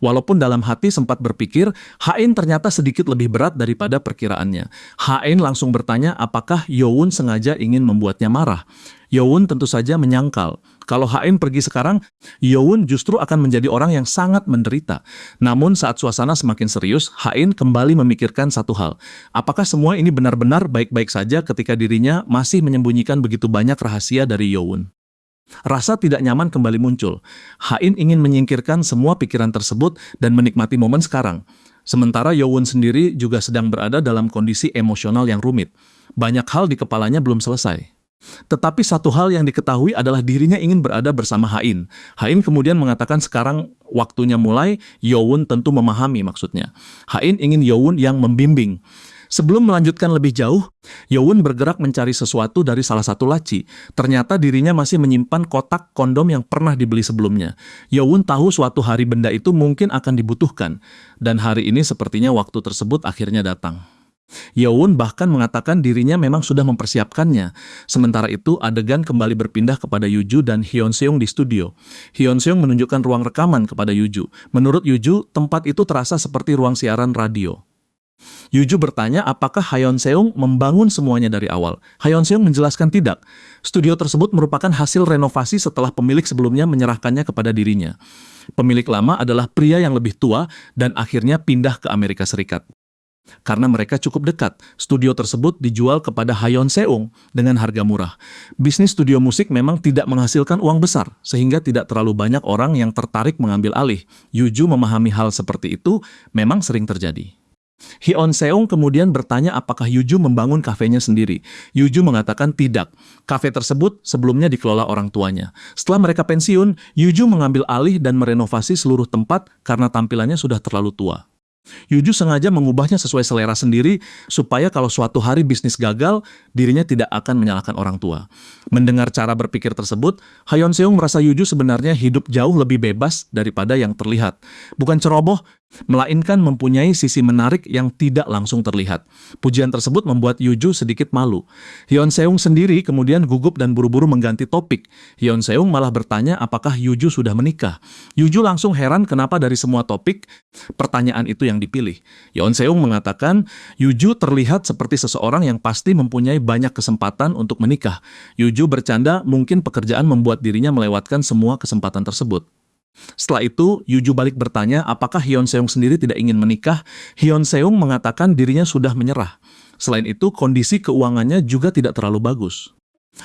A: Walaupun dalam hati sempat berpikir, Hain ternyata sedikit lebih berat daripada perkiraannya. Hain langsung bertanya apakah Yowon sengaja ingin membuatnya marah. Yowon tentu saja menyangkal. Kalau Hain pergi sekarang, Yowon justru akan menjadi orang yang sangat menderita. Namun saat suasana semakin serius, Hain kembali memikirkan satu hal. Apakah semua ini benar-benar baik-baik saja ketika dirinya masih menyembunyikan begitu banyak rahasia dari Yowon? Rasa tidak nyaman kembali muncul. Hain ingin menyingkirkan semua pikiran tersebut dan menikmati momen sekarang. Sementara Yowon sendiri juga sedang berada dalam kondisi emosional yang rumit. Banyak hal di kepalanya belum selesai. Tetapi satu hal yang diketahui adalah dirinya ingin berada bersama Hain. Hain kemudian mengatakan sekarang waktunya mulai. Yowon tentu memahami maksudnya. Hain ingin Yowon yang membimbing. Sebelum melanjutkan lebih jauh, Yowon bergerak mencari sesuatu dari salah satu laci. Ternyata dirinya masih menyimpan kotak kondom yang pernah dibeli sebelumnya. Yowon tahu suatu hari benda itu mungkin akan dibutuhkan. Dan hari ini sepertinya waktu tersebut akhirnya datang. Yowon bahkan mengatakan dirinya memang sudah mempersiapkannya. Sementara itu, adegan kembali berpindah kepada Yuju dan Hyun Seung di studio. Hyun Seung menunjukkan ruang rekaman kepada Yuju. Menurut Yuju, tempat itu terasa seperti ruang siaran radio. Yuju bertanya apakah Hayon Seung membangun semuanya dari awal. Hayon Seung menjelaskan tidak. Studio tersebut merupakan hasil renovasi setelah pemilik sebelumnya menyerahkannya kepada dirinya. Pemilik lama adalah pria yang lebih tua dan akhirnya pindah ke Amerika Serikat. Karena mereka cukup dekat, studio tersebut dijual kepada Hayon Seung dengan harga murah. Bisnis studio musik memang tidak menghasilkan uang besar, sehingga tidak terlalu banyak orang yang tertarik mengambil alih. Yuju memahami hal seperti itu memang sering terjadi. Hyun Seung kemudian bertanya apakah Yuju membangun kafenya sendiri. Yuju mengatakan tidak. Kafe tersebut sebelumnya dikelola orang tuanya. Setelah mereka pensiun, Yuju mengambil alih dan merenovasi seluruh tempat karena tampilannya sudah terlalu tua. Yuju sengaja mengubahnya sesuai selera sendiri supaya kalau suatu hari bisnis gagal, dirinya tidak akan menyalahkan orang tua. Mendengar cara berpikir tersebut, Hayon Seung merasa Yuju sebenarnya hidup jauh lebih bebas daripada yang terlihat. Bukan ceroboh, melainkan mempunyai sisi menarik yang tidak langsung terlihat. Pujian tersebut membuat Yuju sedikit malu. Hyun Seung sendiri kemudian gugup dan buru-buru mengganti topik. Hyun Seung malah bertanya apakah Yuju sudah menikah. Yuju langsung heran kenapa dari semua topik, pertanyaan itu yang dipilih. Hyun Seung mengatakan, Yuju terlihat seperti seseorang yang pasti mempunyai banyak kesempatan untuk menikah. Yuju bercanda mungkin pekerjaan membuat dirinya melewatkan semua kesempatan tersebut. Setelah itu, Yuju balik bertanya apakah Hyun Seung sendiri tidak ingin menikah. Hyun Seung mengatakan dirinya sudah menyerah. Selain itu, kondisi keuangannya juga tidak terlalu bagus.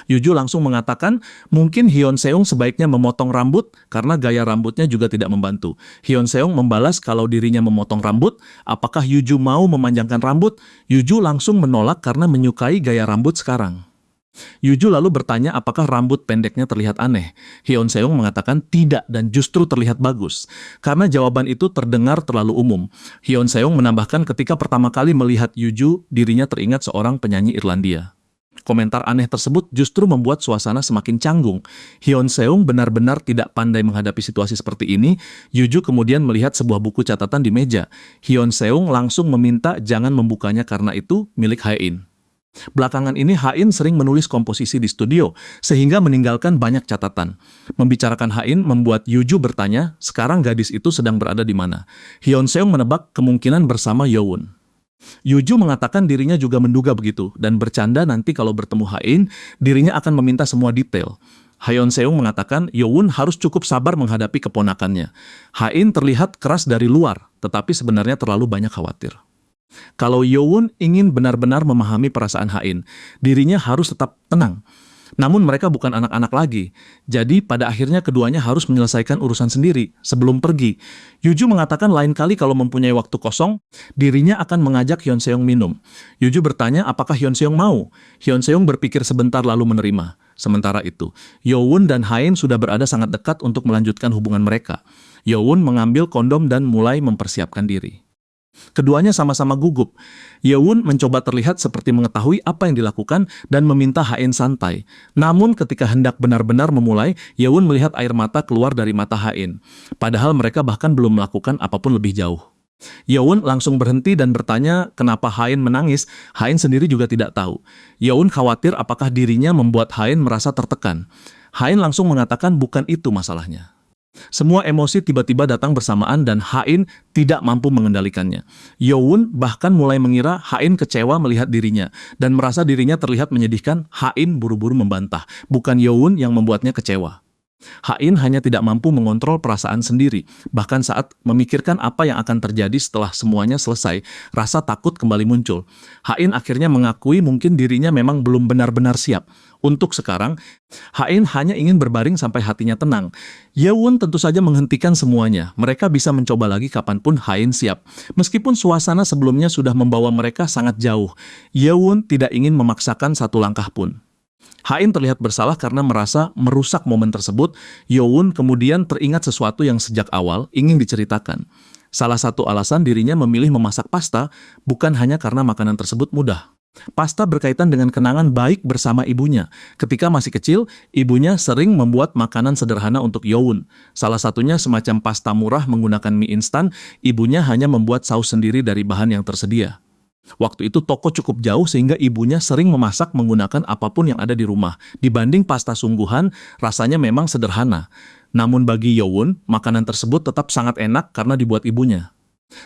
A: Yuju langsung mengatakan mungkin Hyun Seung sebaiknya memotong rambut karena gaya rambutnya juga tidak membantu. Hyun Seung membalas kalau dirinya memotong rambut, apakah Yuju mau memanjangkan rambut? Yuju langsung menolak karena menyukai gaya rambut sekarang. Yuju lalu bertanya apakah rambut pendeknya terlihat aneh. Hyun Seung mengatakan tidak dan justru terlihat bagus. Karena jawaban itu terdengar terlalu umum. Hyun Seung menambahkan ketika pertama kali melihat Yuju, dirinya teringat seorang penyanyi Irlandia. Komentar aneh tersebut justru membuat suasana semakin canggung. Hyun Seung benar-benar tidak pandai menghadapi situasi seperti ini. Yuju kemudian melihat sebuah buku catatan di meja. Hyun Seung langsung meminta jangan membukanya karena itu milik Hae-in. Belakangan ini Hae-in sering menulis komposisi di studio, sehingga meninggalkan banyak catatan. Membicarakan Hae-in membuat Yuju bertanya, sekarang gadis itu sedang berada di mana? Hyun Seung menebak kemungkinan bersama Yowon. Yuju mengatakan dirinya juga menduga begitu, dan bercanda nanti kalau bertemu Hae-in, dirinya akan meminta semua detail. Hyun Seung mengatakan Yowon harus cukup sabar menghadapi keponakannya. Hae-in terlihat keras dari luar, tetapi sebenarnya terlalu banyak khawatir. Kalau Yowon ingin benar-benar memahami perasaan Hae-in, dirinya harus tetap tenang. Namun mereka bukan anak-anak lagi, jadi pada akhirnya keduanya harus menyelesaikan urusan sendiri sebelum pergi. Yuju mengatakan lain kali kalau mempunyai waktu kosong, dirinya akan mengajak Hyun Seung minum. Yuju bertanya apakah Hyun Seung mau. Hyun Seung berpikir sebentar lalu menerima. Sementara itu, Yowon dan Hae-in sudah berada sangat dekat untuk melanjutkan hubungan mereka. Yowon mengambil kondom dan mulai mempersiapkan diri. Keduanya sama-sama gugup. Yowon mencoba terlihat seperti mengetahui apa yang dilakukan dan meminta Hae-in santai. Namun ketika hendak benar-benar memulai, Yowon melihat air mata keluar dari mata Hae-in. Padahal mereka bahkan belum melakukan apapun lebih jauh. Yowon langsung berhenti dan bertanya kenapa Hae-in menangis. Hae-in sendiri juga tidak tahu. Yowon khawatir apakah dirinya membuat Hae-in merasa tertekan. Hae-in langsung mengatakan bukan itu masalahnya. Semua emosi tiba-tiba datang bersamaan dan Hae-in tidak mampu mengendalikannya. Yowon bahkan mulai mengira Hae-in kecewa melihat dirinya dan merasa dirinya terlihat menyedihkan. Hae-in buru-buru membantah, bukan Yowon yang membuatnya kecewa. Hae-in hanya tidak mampu mengontrol perasaan sendiri. Bahkan saat memikirkan apa yang akan terjadi setelah semuanya selesai, rasa takut kembali muncul. Hae-in akhirnya mengakui mungkin dirinya memang belum benar-benar siap. Untuk sekarang, Hae-in hanya ingin berbaring sampai hatinya tenang. Yowon tentu saja menghentikan semuanya. Mereka bisa mencoba lagi kapanpun Hae-in siap. Meskipun suasana sebelumnya sudah membawa mereka sangat jauh, Yowon tidak ingin memaksakan satu langkah pun. Hae-in terlihat bersalah karena merasa merusak momen tersebut. Yowon kemudian teringat sesuatu yang sejak awal ingin diceritakan. Salah satu alasan dirinya memilih memasak pasta bukan hanya karena makanan tersebut mudah. Pasta berkaitan dengan kenangan baik bersama ibunya. Ketika masih kecil, ibunya sering membuat makanan sederhana untuk Yowon. Salah satunya semacam pasta murah menggunakan mie instan, ibunya hanya membuat saus sendiri dari bahan yang tersedia. Waktu itu toko cukup jauh sehingga ibunya sering memasak menggunakan apapun yang ada di rumah. Dibanding pasta sungguhan, rasanya memang sederhana. Namun bagi Yowon, makanan tersebut tetap sangat enak karena dibuat ibunya.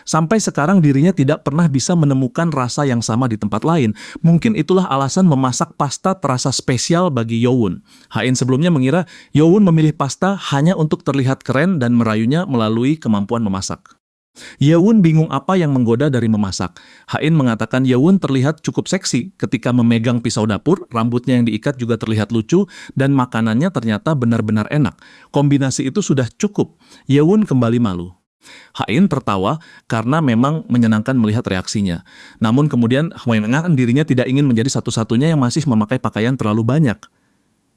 A: Sampai sekarang dirinya tidak pernah bisa menemukan rasa yang sama di tempat lain. Mungkin itulah alasan memasak pasta terasa spesial bagi Yowon. Hae-in sebelumnya mengira Yowon memilih pasta hanya untuk terlihat keren dan merayunya melalui kemampuan memasak. Yowon bingung apa yang menggoda dari memasak. Hae-in mengatakan Yowon terlihat cukup seksi ketika memegang pisau dapur, rambutnya yang diikat juga terlihat lucu, dan makanannya ternyata benar-benar enak. Kombinasi itu sudah cukup. Yowon kembali malu. Hae-in tertawa karena memang menyenangkan melihat reaksinya. Namun kemudian mengenangkan dirinya tidak ingin menjadi satu-satunya yang masih memakai pakaian terlalu banyak.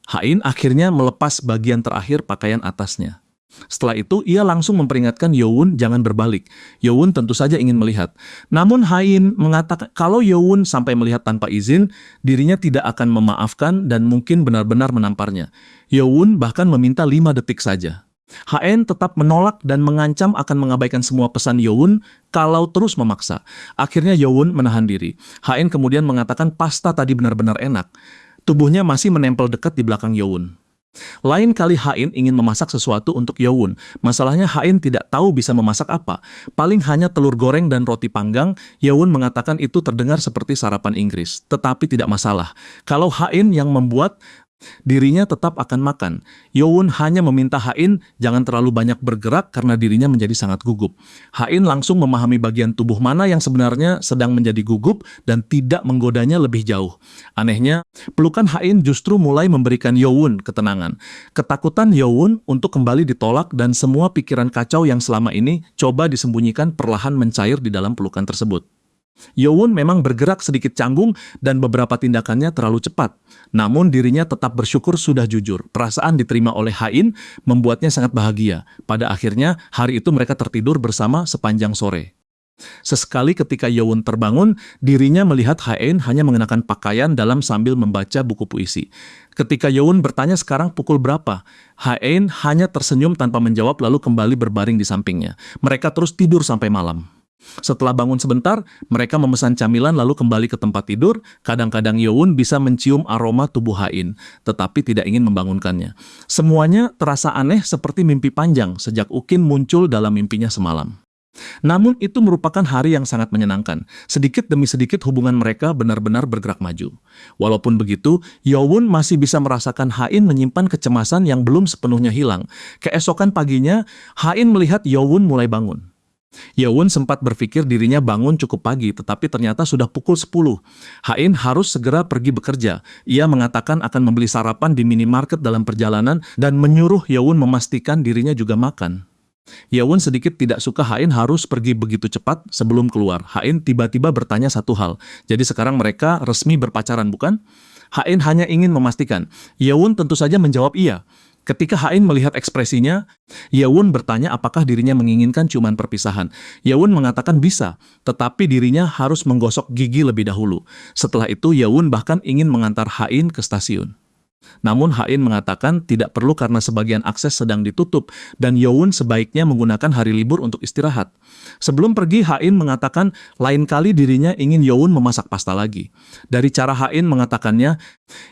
A: Hae-in akhirnya melepas bagian terakhir pakaian atasnya. Setelah itu, ia langsung memperingatkan Yowon jangan berbalik. Yowon tentu saja ingin melihat. Namun Hae-in mengatakan kalau Yowon sampai melihat tanpa izin, dirinya tidak akan memaafkan dan mungkin benar-benar menamparnya. Yowon bahkan meminta 5 detik saja. Ha-en tetap menolak dan mengancam akan mengabaikan semua pesan Youn kalau terus memaksa. Akhirnya Youn menahan diri. Ha-en kemudian mengatakan pasta tadi benar-benar enak. Tubuhnya masih menempel dekat di belakang Youn. Lain kali Ha-in ingin memasak sesuatu untuk Youn. Masalahnya Ha-in tidak tahu bisa memasak apa. Paling hanya telur goreng dan roti panggang. Youn mengatakan itu terdengar seperti sarapan Inggris. Tetapi tidak masalah. Kalau Ha-in yang membuat, dirinya tetap akan makan. Youn hanya meminta Ha-in jangan terlalu banyak bergerak karena dirinya menjadi sangat gugup. Ha-in langsung memahami bagian tubuh mana yang sebenarnya sedang menjadi gugup dan tidak menggodanya lebih jauh. Anehnya, pelukan Ha-in justru mulai memberikan Youn ketenangan. Ketakutan Youn untuk kembali ditolak dan semua pikiran kacau yang selama ini coba disembunyikan perlahan mencair di dalam pelukan tersebut. Youn memang bergerak sedikit canggung dan beberapa tindakannya terlalu cepat. Namun dirinya tetap bersyukur sudah jujur. Perasaan diterima oleh Ha-in membuatnya sangat bahagia. Pada akhirnya, hari itu mereka tertidur bersama sepanjang sore. Sesekali ketika Youn terbangun, dirinya melihat Ha-in hanya mengenakan pakaian dalam sambil membaca buku puisi. Ketika Youn bertanya sekarang pukul berapa, Ha-in hanya tersenyum tanpa menjawab lalu kembali berbaring di sampingnya. Mereka terus tidur sampai malam. Setelah bangun sebentar, mereka memesan camilan lalu kembali ke tempat tidur. Kadang-kadang Youn bisa mencium aroma tubuh Ha-in, tetapi tidak ingin membangunkannya. Semuanya terasa aneh seperti mimpi panjang sejak Ukin muncul dalam mimpinya semalam. Namun itu merupakan hari yang sangat menyenangkan. Sedikit demi sedikit hubungan mereka benar-benar bergerak maju. Walaupun begitu, Youn masih bisa merasakan Ha-in menyimpan kecemasan yang belum sepenuhnya hilang. Keesokan paginya, Ha-in melihat Youn mulai bangun. Youn sempat berpikir dirinya bangun cukup pagi, tetapi ternyata sudah pukul 10. Ha-in harus segera pergi bekerja. Ia mengatakan akan membeli sarapan di minimarket dalam perjalanan dan menyuruh Youn memastikan dirinya juga makan. Youn sedikit tidak suka Ha-in harus pergi begitu cepat sebelum keluar. Ha-in tiba-tiba bertanya satu hal. Jadi sekarang mereka resmi berpacaran, bukan? Ha-in hanya ingin memastikan. Youn tentu saja menjawab iya. Ketika Ha-in melihat ekspresinya, Youn bertanya apakah dirinya menginginkan ciuman perpisahan. Youn mengatakan bisa, tetapi dirinya harus menggosok gigi lebih dahulu. Setelah itu, Youn bahkan ingin mengantar Ha-in ke stasiun. Namun Ha-in mengatakan tidak perlu karena sebagian akses sedang ditutup dan Youn sebaiknya menggunakan hari libur untuk istirahat. Sebelum pergi, Ha-in mengatakan lain kali dirinya ingin Youn memasak pasta lagi. Dari cara Ha-in mengatakannya,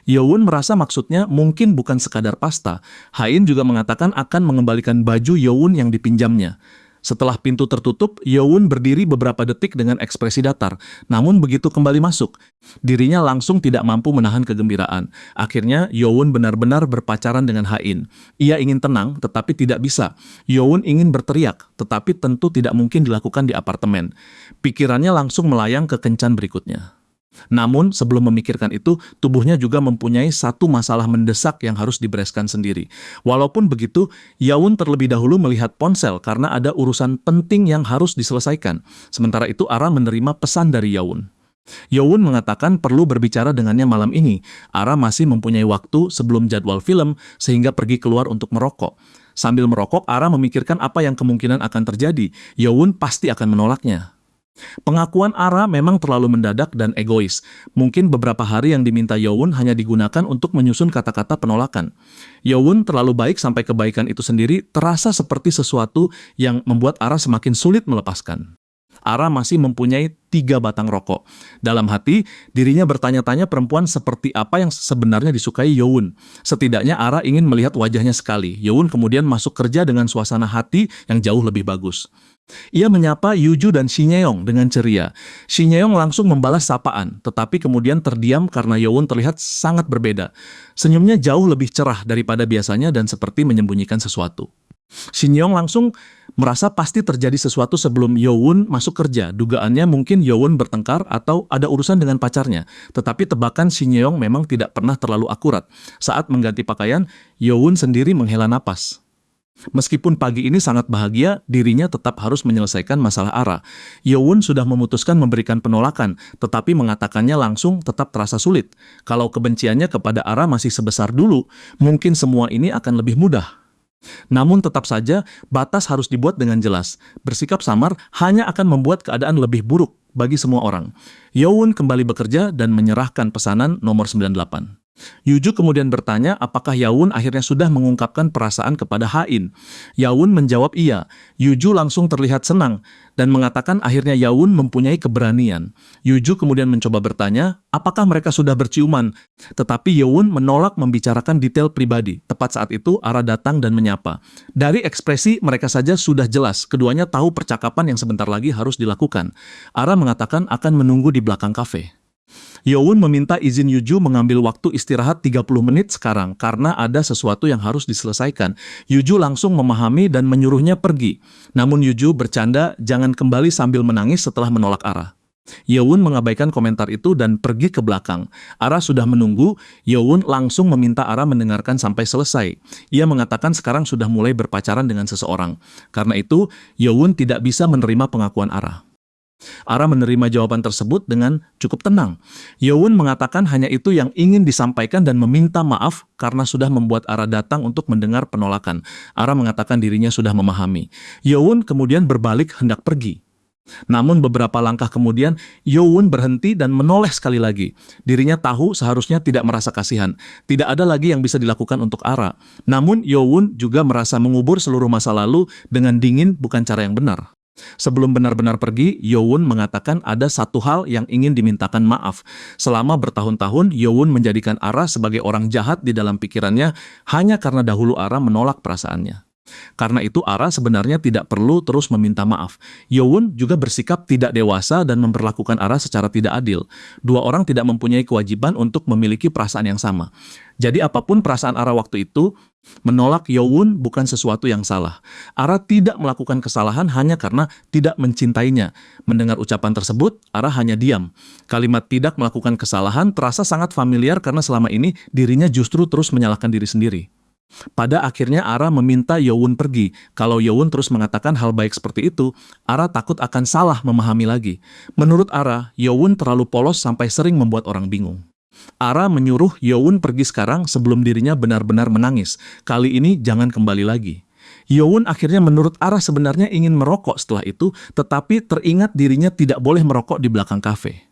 A: Youn merasa maksudnya mungkin bukan sekadar pasta. Ha-in juga mengatakan akan mengembalikan baju Youn yang dipinjamnya. Setelah pintu tertutup, Youn berdiri beberapa detik dengan ekspresi datar. Namun begitu kembali masuk, dirinya langsung tidak mampu menahan kegembiraan. Akhirnya, Youn benar-benar berpacaran dengan Ha-in. Ia ingin tenang, tetapi tidak bisa. Youn ingin berteriak, tetapi tentu tidak mungkin dilakukan di apartemen. Pikirannya langsung melayang ke kencan berikutnya. Namun, sebelum memikirkan itu, tubuhnya juga mempunyai satu masalah mendesak yang harus dibereskan sendiri. Walaupun begitu, Youn terlebih dahulu melihat ponsel karena ada urusan penting yang harus diselesaikan. Sementara itu, Ara menerima pesan dari Youn. Youn mengatakan perlu berbicara dengannya malam ini. Ara masih mempunyai waktu sebelum jadwal film, sehingga pergi keluar untuk merokok. Sambil merokok, Ara memikirkan apa yang kemungkinan akan terjadi. Youn pasti akan menolaknya. Pengakuan Ara memang terlalu mendadak dan egois. Mungkin beberapa hari yang diminta Youn hanya digunakan untuk menyusun kata-kata penolakan. Youn terlalu baik sampai kebaikan itu sendiri terasa seperti sesuatu yang membuat Ara semakin sulit melepaskan. Ara masih mempunyai 3 batang rokok. Dalam hati, dirinya bertanya-tanya perempuan seperti apa yang sebenarnya disukai Youn. Setidaknya Ara ingin melihat wajahnya sekali. Youn kemudian masuk kerja dengan suasana hati yang jauh lebih bagus. Ia menyapa Yuju dan Shinyeong dengan ceria. Shinyeong langsung membalas sapaan, tetapi kemudian terdiam karena Youn terlihat sangat berbeda. Senyumnya jauh lebih cerah daripada biasanya dan seperti menyembunyikan sesuatu. Shinyeong langsung merasa pasti terjadi sesuatu sebelum Youn masuk kerja. Dugaannya mungkin Youn bertengkar atau ada urusan dengan pacarnya. Tetapi tebakan Shinyeong memang tidak pernah terlalu akurat. Saat mengganti pakaian, Youn sendiri menghela napas. Meskipun pagi ini sangat bahagia, dirinya tetap harus menyelesaikan masalah Ara. Youn sudah memutuskan memberikan penolakan, tetapi mengatakannya langsung tetap terasa sulit. Kalau kebenciannya kepada Ara masih sebesar dulu, mungkin semua ini akan lebih mudah. Namun tetap saja, batas harus dibuat dengan jelas. Bersikap samar hanya akan membuat keadaan lebih buruk bagi semua orang. Youn kembali bekerja dan menyerahkan pesanan nomor 98. Yuju kemudian bertanya apakah Yawun akhirnya sudah mengungkapkan perasaan kepada Hain. Yawun menjawab iya. Yuju langsung terlihat senang dan mengatakan akhirnya Yawun mempunyai keberanian. Yuju kemudian mencoba bertanya apakah mereka sudah berciuman. Tetapi Yawun menolak membicarakan detail pribadi. Tepat saat itu Ara datang dan menyapa. Dari ekspresi mereka saja sudah jelas keduanya tahu percakapan yang sebentar lagi harus dilakukan. Ara mengatakan akan menunggu di belakang kafe. Yowun meminta izin Yuju mengambil waktu istirahat 30 menit sekarang karena ada sesuatu yang harus diselesaikan. Yuju langsung memahami dan menyuruhnya pergi. Namun Yuju bercanda jangan kembali sambil menangis setelah menolak Ara. Yowun mengabaikan komentar itu dan pergi ke belakang. Ara sudah menunggu, Yowun langsung meminta Ara mendengarkan sampai selesai. Ia mengatakan sekarang sudah mulai berpacaran dengan seseorang. Karena itu, Yowun tidak bisa menerima pengakuan Ara. Ara menerima jawaban tersebut dengan cukup tenang. Yowun mengatakan hanya itu yang ingin disampaikan dan meminta maaf karena sudah membuat Ara datang untuk mendengar penolakan. Ara mengatakan dirinya sudah memahami. Yowun kemudian berbalik hendak pergi. Namun beberapa langkah kemudian, Yowun berhenti dan menoleh sekali lagi. Dirinya tahu seharusnya tidak merasa kasihan. Tidak ada lagi yang bisa dilakukan untuk Ara. Namun Yowun juga merasa mengubur seluruh masa lalu dengan dingin bukan cara yang benar. Sebelum benar-benar pergi, Yowun mengatakan ada satu hal yang ingin dimintakan maaf. Selama bertahun-tahun, Yowun menjadikan Ara sebagai orang jahat di dalam pikirannya hanya karena dahulu Ara menolak perasaannya. Karena itu Ara sebenarnya tidak perlu terus meminta maaf. Yowun juga bersikap tidak dewasa dan memperlakukan Ara secara tidak adil. Dua orang tidak mempunyai kewajiban untuk memiliki perasaan yang sama. Jadi apapun perasaan Ara waktu itu, menolak Yowun bukan sesuatu yang salah. Ara tidak melakukan kesalahan hanya karena tidak mencintainya. Mendengar ucapan tersebut, Ara hanya diam. Kalimat tidak melakukan kesalahan terasa sangat familiar karena selama ini dirinya justru terus menyalahkan diri sendiri. Pada akhirnya Ara meminta Yowun pergi. Kalau Yowun terus mengatakan hal baik seperti itu, Ara takut akan salah memahami lagi. Menurut Ara, Yowun terlalu polos sampai sering membuat orang bingung. Ara menyuruh Yowun pergi sekarang sebelum dirinya benar-benar menangis. Kali ini jangan kembali lagi. Yowun akhirnya menurut Ara sebenarnya ingin merokok setelah itu, tetapi teringat dirinya tidak boleh merokok di belakang kafe.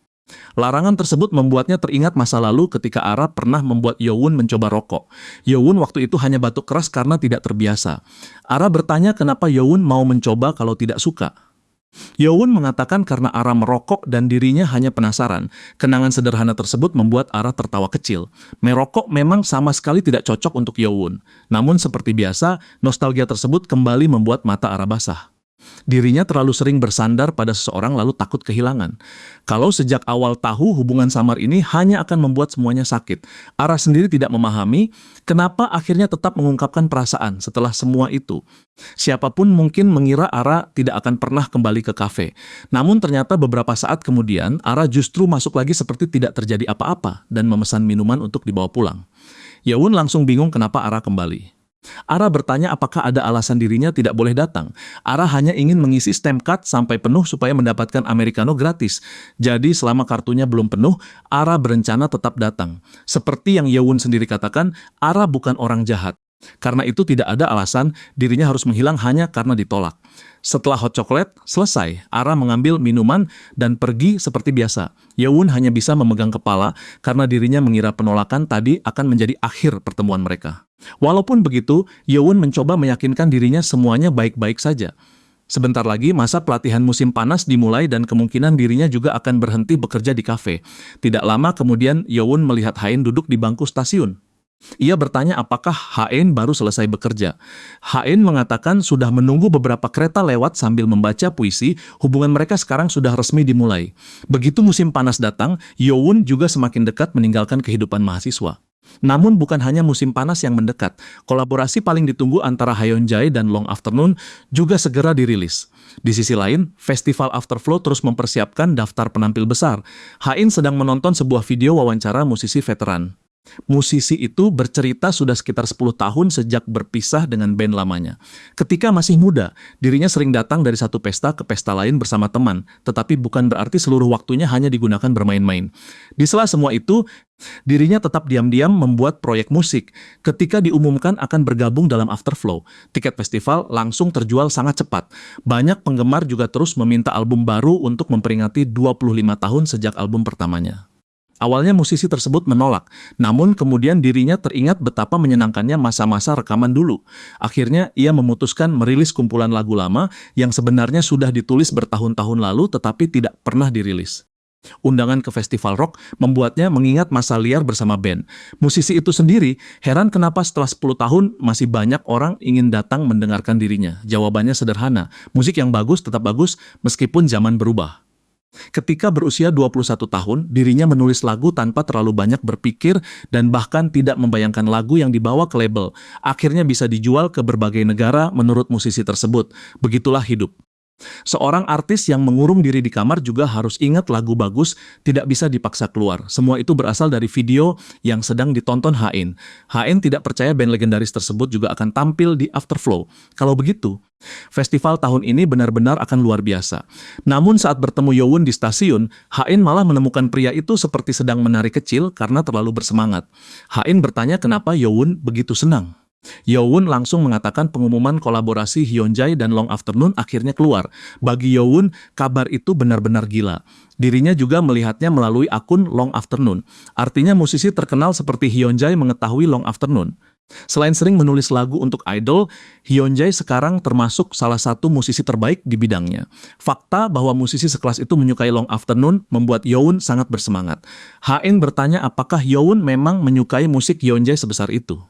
A: Larangan tersebut membuatnya teringat masa lalu ketika Ara pernah membuat Yowun mencoba rokok. Yowun waktu itu hanya batuk keras karena tidak terbiasa. Ara bertanya kenapa Yowun mau mencoba kalau tidak suka. Yowun mengatakan karena Ara merokok dan dirinya hanya penasaran. Kenangan sederhana tersebut membuat Ara tertawa kecil. Merokok memang sama sekali tidak cocok untuk Yowun. Namun seperti biasa, nostalgia tersebut kembali membuat mata Ara basah. Dirinya terlalu sering bersandar pada seseorang lalu takut kehilangan. Kalau sejak awal tahu hubungan samar ini hanya akan membuat semuanya sakit. Ara sendiri tidak memahami kenapa akhirnya tetap mengungkapkan perasaan setelah semua itu. Siapapun mungkin mengira Ara tidak akan pernah kembali ke kafe. Namun ternyata beberapa saat kemudian Ara justru masuk lagi seperti tidak terjadi apa-apa dan memesan minuman untuk dibawa pulang. Yowun langsung bingung kenapa Ara kembali. Ara bertanya apakah ada alasan dirinya tidak boleh datang. Ara hanya ingin mengisi stamp card sampai penuh supaya mendapatkan americano gratis. Jadi selama kartunya belum penuh, Ara berencana tetap datang. Seperti yang Yowun sendiri katakan, Ara bukan orang jahat. Karena itu tidak ada alasan dirinya harus menghilang hanya karena ditolak. Setelah hot chocolate selesai, Ara mengambil minuman dan pergi seperti biasa. Yowun hanya bisa memegang kepala karena dirinya mengira penolakan tadi akan menjadi akhir pertemuan mereka. Walaupun begitu, Yowun mencoba meyakinkan dirinya semuanya baik-baik saja. Sebentar lagi masa pelatihan musim panas dimulai dan kemungkinan dirinya juga akan berhenti bekerja di kafe. Tidak lama kemudian Yowun melihat Hain duduk di bangku stasiun. Ia bertanya apakah Hain baru selesai bekerja. Hain mengatakan sudah menunggu beberapa kereta lewat sambil membaca puisi, hubungan mereka sekarang sudah resmi dimulai. Begitu musim panas datang, Yowun juga semakin dekat meninggalkan kehidupan mahasiswa. Namun bukan hanya musim panas yang mendekat, kolaborasi paling ditunggu antara Haeunjae dan Long Afternoon juga segera dirilis. Di sisi lain, Festival Afterflow terus mempersiapkan daftar penampil besar. Hain sedang menonton sebuah video wawancara musisi veteran. Musisi itu bercerita sudah sekitar 10 tahun sejak berpisah dengan band lamanya. Ketika masih muda, dirinya sering datang dari satu pesta ke pesta lain bersama teman, tetapi bukan berarti seluruh waktunya hanya digunakan bermain-main. Di sela semua itu, dirinya tetap diam-diam membuat proyek musik. Ketika diumumkan akan bergabung dalam Afterflow, tiket festival langsung terjual sangat cepat. Banyak penggemar juga terus meminta album baru untuk memperingati 25 tahun sejak album pertamanya. Awalnya musisi tersebut menolak, namun kemudian dirinya teringat betapa menyenangkannya masa-masa rekaman dulu. Akhirnya ia memutuskan merilis kumpulan lagu lama yang sebenarnya sudah ditulis bertahun-tahun lalu tetapi tidak pernah dirilis. Undangan ke festival rock membuatnya mengingat masa liar bersama band. Musisi itu sendiri heran kenapa setelah 10 tahun masih banyak orang ingin datang mendengarkan dirinya. Jawabannya sederhana, musik yang bagus tetap bagus meskipun zaman berubah. Ketika berusia 21 tahun, dirinya menulis lagu tanpa terlalu banyak berpikir dan bahkan tidak membayangkan lagu yang dibawa ke label. Akhirnya bisa dijual ke berbagai negara menurut musisi tersebut. Begitulah hidup. Seorang artis yang mengurung diri di kamar juga harus ingat lagu bagus tidak bisa dipaksa keluar. Semua itu berasal dari video yang sedang ditonton Hain. Hain tidak percaya band legendaris tersebut juga akan tampil di Afterflow. Kalau begitu, festival tahun ini benar-benar akan luar biasa. Namun saat bertemu Yowon di stasiun, Hain malah menemukan pria itu seperti sedang menari kecil karena terlalu bersemangat. Hain bertanya kenapa Yowon begitu senang. Yowon langsung mengatakan pengumuman kolaborasi Hyunjae dan Long Afternoon akhirnya keluar. Bagi Yowon, kabar itu benar-benar gila. Dirinya juga melihatnya melalui akun Long Afternoon. Artinya musisi terkenal seperti Hyunjae mengetahui Long Afternoon. Selain sering menulis lagu untuk idol, Hyunjae sekarang termasuk salah satu musisi terbaik di bidangnya. Fakta bahwa musisi sekelas itu menyukai Long Afternoon membuat Yowon sangat bersemangat. Hain bertanya apakah Yowon memang menyukai musik Hyunjae sebesar itu.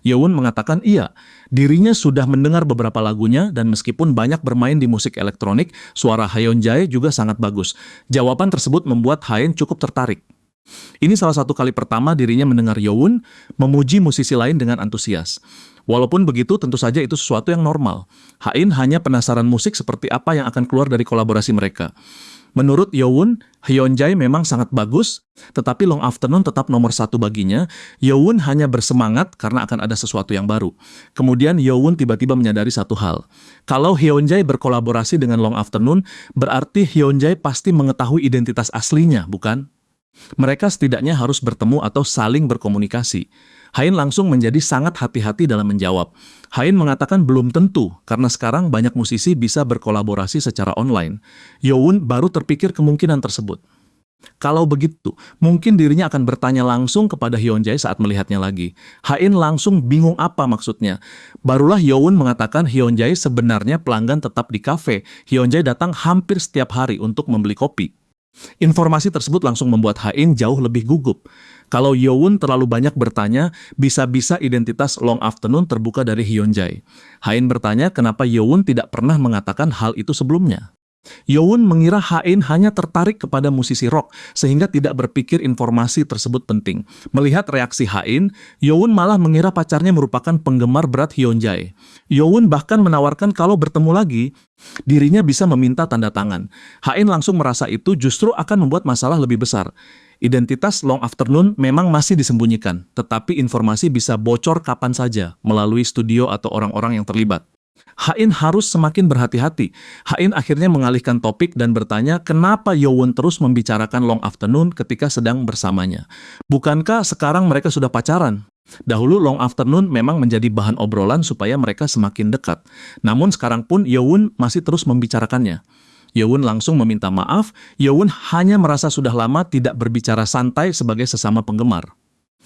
A: Yowon mengatakan iya, dirinya sudah mendengar beberapa lagunya dan meskipun banyak bermain di musik elektronik, suara Hyunjae juga sangat bagus. Jawaban tersebut membuat Hain cukup tertarik. Ini salah satu kali pertama dirinya mendengar Yowon memuji musisi lain dengan antusias. Walaupun begitu, tentu saja itu sesuatu yang normal. Hain hanya penasaran musik seperti apa yang akan keluar dari kolaborasi mereka. Menurut Yowon, Hyunjae memang sangat bagus, tetapi Long Afternoon tetap nomor satu baginya. Yowon hanya bersemangat karena akan ada sesuatu yang baru. Kemudian Yowon tiba-tiba menyadari satu hal. Kalau Hyunjae berkolaborasi dengan Long Afternoon, berarti Hyunjae pasti mengetahui identitas aslinya, bukan? Mereka setidaknya harus bertemu atau saling berkomunikasi. Hain langsung menjadi sangat hati-hati dalam menjawab. Hain mengatakan belum tentu, karena sekarang banyak musisi bisa berkolaborasi secara online. Yowon baru terpikir kemungkinan tersebut. Kalau begitu, mungkin dirinya akan bertanya langsung kepada Hyunjae saat melihatnya lagi. Hain langsung bingung apa maksudnya. Barulah Yowon mengatakan Hyunjae sebenarnya pelanggan tetap di kafe. Hyunjae datang hampir setiap hari untuk membeli kopi. Informasi tersebut langsung membuat Hain jauh lebih gugup. Kalau Yowon terlalu banyak bertanya, bisa-bisa identitas Long Afternoon terbuka dari Hyunjae. Hain bertanya kenapa Yowon tidak pernah mengatakan hal itu sebelumnya. Yowon mengira Hain hanya tertarik kepada musisi rock, sehingga tidak berpikir informasi tersebut penting. Melihat reaksi Hain, Yowon malah mengira pacarnya merupakan penggemar berat Hyunjae. Yowon bahkan menawarkan kalau bertemu lagi, dirinya bisa meminta tanda tangan. Hain langsung merasa itu justru akan membuat masalah lebih besar. Identitas Long Afternoon memang masih disembunyikan, tetapi informasi bisa bocor kapan saja melalui studio atau orang-orang yang terlibat. Hain harus semakin berhati-hati. Hain akhirnya mengalihkan topik dan bertanya kenapa Yowon terus membicarakan Long Afternoon ketika sedang bersamanya. Bukankah sekarang mereka sudah pacaran? Dahulu Long Afternoon memang menjadi bahan obrolan supaya mereka semakin dekat. Namun sekarang pun Yowon masih terus membicarakannya. Yowon langsung meminta maaf. Yowon hanya merasa sudah lama tidak berbicara santai sebagai sesama penggemar.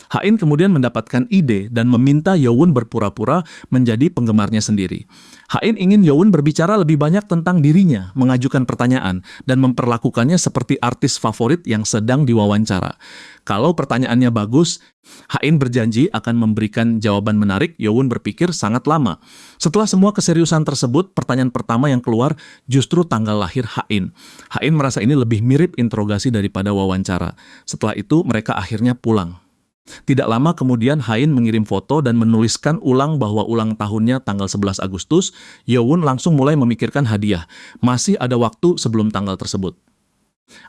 A: Hain kemudian mendapatkan ide dan meminta Yowon berpura-pura menjadi penggemarnya sendiri. Hain ingin Yowon berbicara lebih banyak tentang dirinya, mengajukan pertanyaan, dan memperlakukannya seperti artis favorit yang sedang diwawancara. Kalau pertanyaannya bagus, Hain berjanji akan memberikan jawaban menarik. Yowon berpikir sangat lama. Setelah semua keseriusan tersebut, pertanyaan pertama yang keluar justru tanggal lahir Hain. Hain merasa ini lebih mirip interogasi daripada wawancara. Setelah itu, mereka akhirnya pulang. Tidak lama kemudian Hain mengirim foto dan menuliskan ulang bahwa ulang tahunnya tanggal 11 Agustus. Yowon langsung mulai memikirkan hadiah. Masih ada waktu sebelum tanggal tersebut.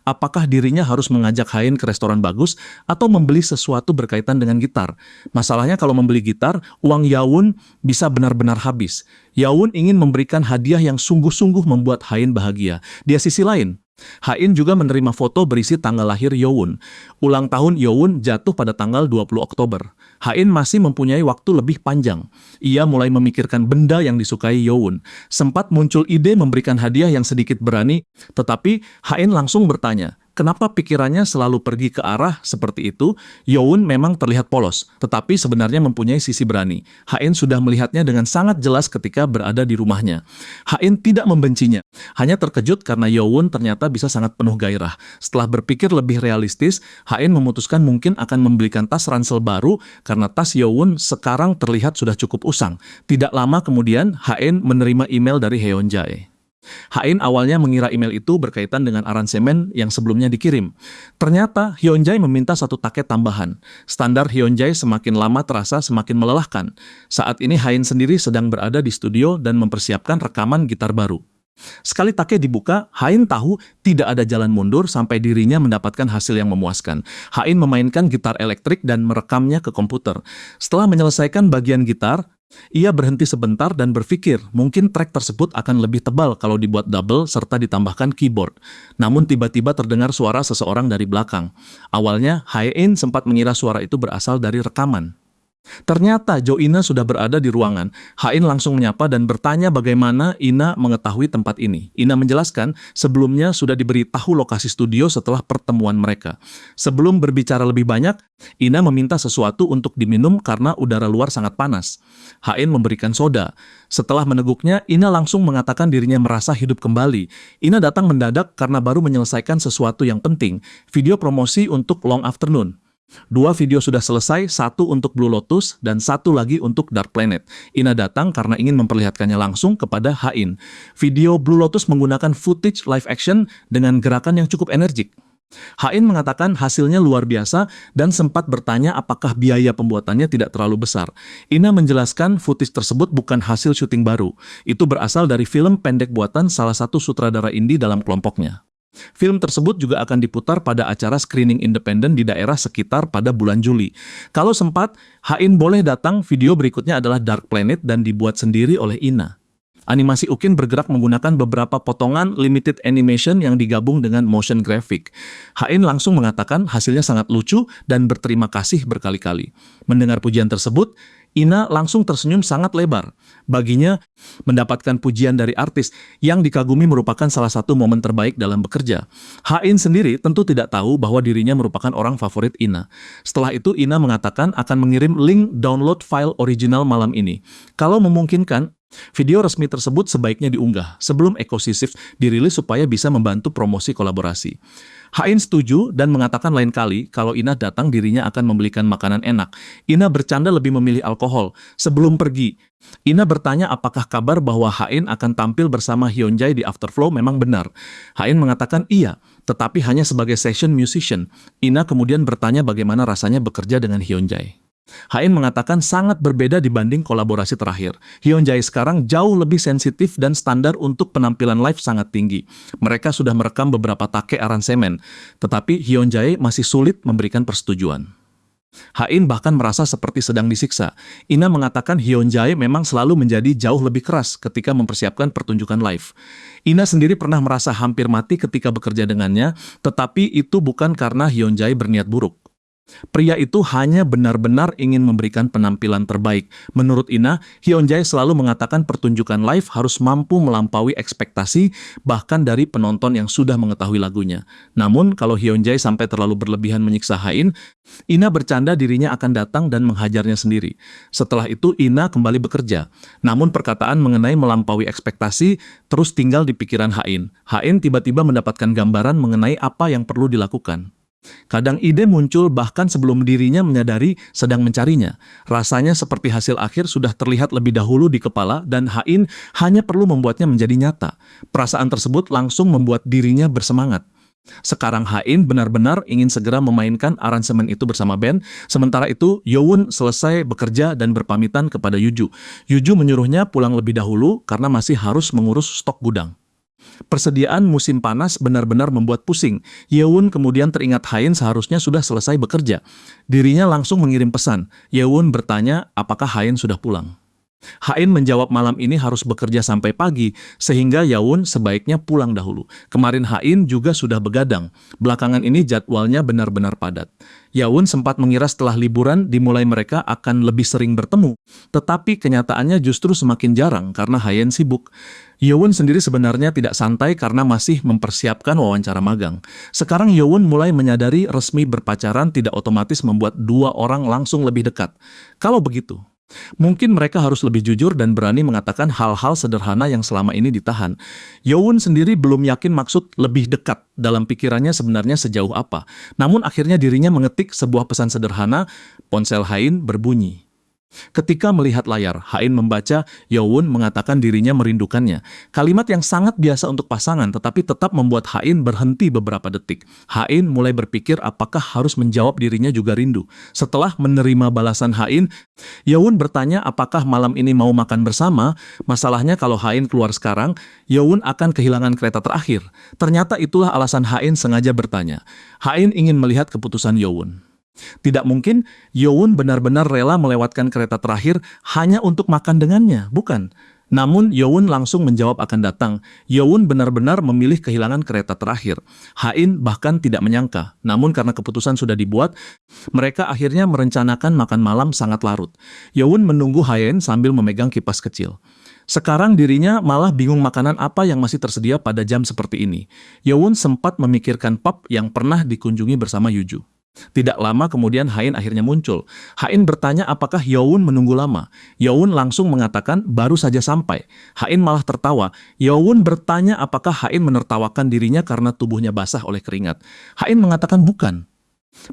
A: Apakah dirinya harus mengajak Hain ke restoran bagus atau membeli sesuatu berkaitan dengan gitar? Masalahnya kalau membeli gitar, uang Yowon bisa benar-benar habis. Yowon ingin memberikan hadiah yang sungguh-sungguh membuat Hain bahagia. Di sisi lain, Hain juga menerima foto berisi tanggal lahir Yowon. Ulang tahun Yowon jatuh pada tanggal 20 Oktober. Hain masih mempunyai waktu lebih panjang. Ia mulai memikirkan benda yang disukai Yowon. Sempat muncul ide memberikan hadiah yang sedikit berani, tetapi Hain langsung bertanya, Kenapa pikirannya selalu pergi ke arah seperti itu? Youn memang terlihat polos, tetapi sebenarnya mempunyai sisi berani. Ha-in sudah melihatnya dengan sangat jelas ketika berada di rumahnya. Ha-in tidak membencinya, hanya terkejut karena Youn ternyata bisa sangat penuh gairah. Setelah berpikir lebih realistis, Ha-in memutuskan mungkin akan membelikan tas ransel baru karena tas Youn sekarang terlihat sudah cukup usang. Tidak lama kemudian, Ha-in menerima email dari Hyun-jae. Ha-in awalnya mengira email itu berkaitan dengan aransemen yang sebelumnya dikirim. Ternyata Hyun-jae meminta satu taket tambahan. Standar Hyun-jae semakin lama terasa semakin melelahkan. Saat ini Ha-in sendiri sedang berada di studio dan mempersiapkan rekaman gitar baru. Sekali taket dibuka, Ha-in tahu tidak ada jalan mundur sampai dirinya mendapatkan hasil yang memuaskan. Ha-in memainkan gitar elektrik dan merekamnya ke komputer. Setelah menyelesaikan bagian gitar, ia berhenti sebentar dan berpikir mungkin track tersebut akan lebih tebal kalau dibuat double serta ditambahkan keyboard. Namun tiba-tiba terdengar suara seseorang dari belakang. Awalnya, Ha-in sempat mengira suara itu berasal dari rekaman. Ternyata Jo Ina sudah berada di ruangan. Ha-in langsung menyapa dan bertanya bagaimana Ina mengetahui tempat ini. Ina menjelaskan sebelumnya sudah diberitahu lokasi studio setelah pertemuan mereka. Sebelum berbicara lebih banyak, Ina meminta sesuatu untuk diminum karena udara luar sangat panas. Ha-in memberikan soda. Setelah meneguknya, Ina langsung mengatakan dirinya merasa hidup kembali. Ina datang mendadak karena baru menyelesaikan sesuatu yang penting, video promosi untuk Long Afternoon. 2 video sudah selesai, satu untuk Blue Lotus dan satu lagi untuk Dark Planet. Ina datang karena ingin memperlihatkannya langsung kepada Ha-in. Video Blue Lotus menggunakan footage live action dengan gerakan yang cukup energik. Ha-in mengatakan hasilnya luar biasa dan sempat bertanya apakah biaya pembuatannya tidak terlalu besar. Ina menjelaskan footage tersebut bukan hasil syuting baru. Itu berasal dari film pendek buatan salah satu sutradara indie dalam kelompoknya. Film tersebut juga akan diputar pada acara screening independen di daerah sekitar pada bulan Juli. Kalau sempat, Ha-in boleh datang. Video berikutnya adalah Dark Planet dan dibuat sendiri oleh Ina. Animasi Ukin bergerak menggunakan beberapa potongan limited animation yang digabung dengan motion graphic. Ha-in langsung mengatakan hasilnya sangat lucu dan berterima kasih berkali-kali. Mendengar pujian tersebut, Ina langsung tersenyum sangat lebar. Baginya, mendapatkan pujian dari artis yang dikagumi merupakan salah satu momen terbaik dalam bekerja. Ha-in sendiri tentu tidak tahu bahwa dirinya merupakan orang favorit Ina. Setelah itu, Ina mengatakan akan mengirim link download file original malam ini. Kalau memungkinkan, video resmi tersebut sebaiknya diunggah sebelum Ekosisif dirilis supaya bisa membantu promosi kolaborasi. Ha-in setuju dan mengatakan lain kali kalau Ina datang dirinya akan membelikan makanan enak. Ina bercanda lebih memilih alkohol. Sebelum pergi, Ina bertanya apakah kabar bahwa Ha-in akan tampil bersama Hyun-jae di Afterflow memang benar. Ha-in mengatakan iya, tetapi hanya sebagai session musician. Ina kemudian bertanya bagaimana rasanya bekerja dengan Hyun-jae. Ha-in mengatakan sangat berbeda dibanding kolaborasi terakhir. Hyun-jae sekarang jauh lebih sensitif dan standar untuk penampilan live sangat tinggi. Mereka sudah merekam beberapa take aransemen, tetapi Hyun-jae masih sulit memberikan persetujuan. Ha-in bahkan merasa seperti sedang disiksa. Ina mengatakan Hyun-jae memang selalu menjadi jauh lebih keras ketika mempersiapkan pertunjukan live. Ina sendiri pernah merasa hampir mati ketika bekerja dengannya, tetapi itu bukan karena Hyun-jae berniat buruk. Pria itu hanya benar-benar ingin memberikan penampilan terbaik. Menurut Ina, Hyun-jae selalu mengatakan pertunjukan live harus mampu melampaui ekspektasi bahkan dari penonton yang sudah mengetahui lagunya. Namun, kalau Hyun-jae sampai terlalu berlebihan menyiksa Ha-in, Ina bercanda dirinya akan datang dan menghajarnya sendiri. Setelah itu, Ina kembali bekerja. Namun, perkataan mengenai melampaui ekspektasi terus tinggal di pikiran Ha-in. Ha-in tiba-tiba mendapatkan gambaran mengenai apa yang perlu dilakukan. Kadang ide muncul bahkan sebelum dirinya menyadari sedang mencarinya. Rasanya seperti hasil akhir sudah terlihat lebih dahulu di kepala dan Ha-in hanya perlu membuatnya menjadi nyata. Perasaan tersebut langsung membuat dirinya bersemangat. Sekarang Ha-in benar-benar ingin segera memainkan aransemen itu bersama band. Sementara itu, Youn selesai bekerja dan berpamitan kepada Yuju. Yuju menyuruhnya pulang lebih dahulu karena masih harus mengurus stok gudang. Persediaan musim panas benar-benar membuat pusing. Yeon kemudian teringat Ha-in seharusnya sudah selesai bekerja. Dirinya langsung mengirim pesan. Yeon bertanya apakah Ha-in sudah pulang. Hain menjawab malam ini harus bekerja sampai pagi, sehingga Yawun sebaiknya pulang dahulu. Kemarin Hain juga sudah begadang. Belakangan ini jadwalnya benar-benar padat. Yawun sempat mengira setelah liburan dimulai mereka akan lebih sering bertemu. Tetapi kenyataannya justru semakin jarang karena Hain sibuk. Yawun sendiri sebenarnya tidak santai karena masih mempersiapkan wawancara magang. Sekarang Yawun mulai menyadari resmi berpacaran tidak otomatis membuat dua orang langsung lebih dekat. Kalau begitu, mungkin mereka harus lebih jujur dan berani mengatakan hal-hal sederhana yang selama ini ditahan. Yawun sendiri belum yakin maksud lebih dekat dalam pikirannya sebenarnya sejauh apa. Namun akhirnya dirinya mengetik sebuah pesan sederhana, ponsel Hain berbunyi. Ketika melihat layar, Hain membaca, Yawun mengatakan dirinya merindukannya. Kalimat yang sangat biasa untuk pasangan, tetapi tetap membuat Hain berhenti beberapa detik. Hain mulai berpikir apakah harus menjawab dirinya juga rindu. Setelah menerima balasan Hain, Yawun bertanya apakah malam ini mau makan bersama. Masalahnya kalau Hain keluar sekarang, Yawun akan kehilangan kereta terakhir. Ternyata itulah alasan Hain sengaja bertanya. Hain ingin melihat keputusan Yawun. Tidak mungkin Yawun benar-benar rela melewatkan kereta terakhir hanya untuk makan dengannya, bukan? Namun Yawun langsung menjawab akan datang. Yawun benar-benar memilih kehilangan kereta terakhir. Hain bahkan tidak menyangka, namun karena keputusan sudah dibuat, mereka akhirnya merencanakan makan malam sangat larut. Yawun menunggu Hain sambil memegang kipas kecil. Sekarang dirinya malah bingung makanan apa yang masih tersedia pada jam seperti ini. Yawun sempat memikirkan pub yang pernah dikunjungi bersama Yuju. Tidak lama kemudian Hain akhirnya muncul. Hain bertanya apakah Yawun menunggu lama. Yawun langsung mengatakan baru saja sampai. Hain malah tertawa. Yawun bertanya apakah Hain menertawakan dirinya karena tubuhnya basah oleh keringat. Hain mengatakan bukan.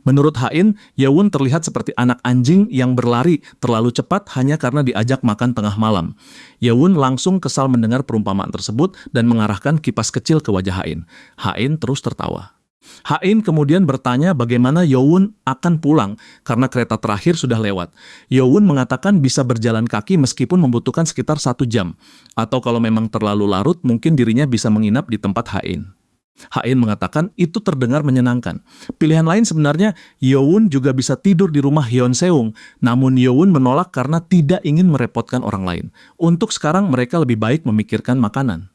A: Menurut Hain, Yawun terlihat seperti anak anjing yang berlari terlalu cepat hanya karena diajak makan tengah malam. Yawun langsung kesal mendengar perumpamaan tersebut dan mengarahkan kipas kecil ke wajah Hain. Hain terus tertawa. Hain kemudian bertanya bagaimana Yawun akan pulang karena kereta terakhir sudah lewat. Yawun mengatakan bisa berjalan kaki meskipun membutuhkan sekitar 1 jam. Atau kalau memang terlalu larut, mungkin dirinya bisa menginap di tempat Hain. Hain mengatakan itu terdengar menyenangkan. Pilihan lain sebenarnya, Yawun juga bisa tidur di rumah Hyeonseung. Namun Yawun menolak karena tidak ingin merepotkan orang lain. Untuk sekarang mereka lebih baik memikirkan makanan.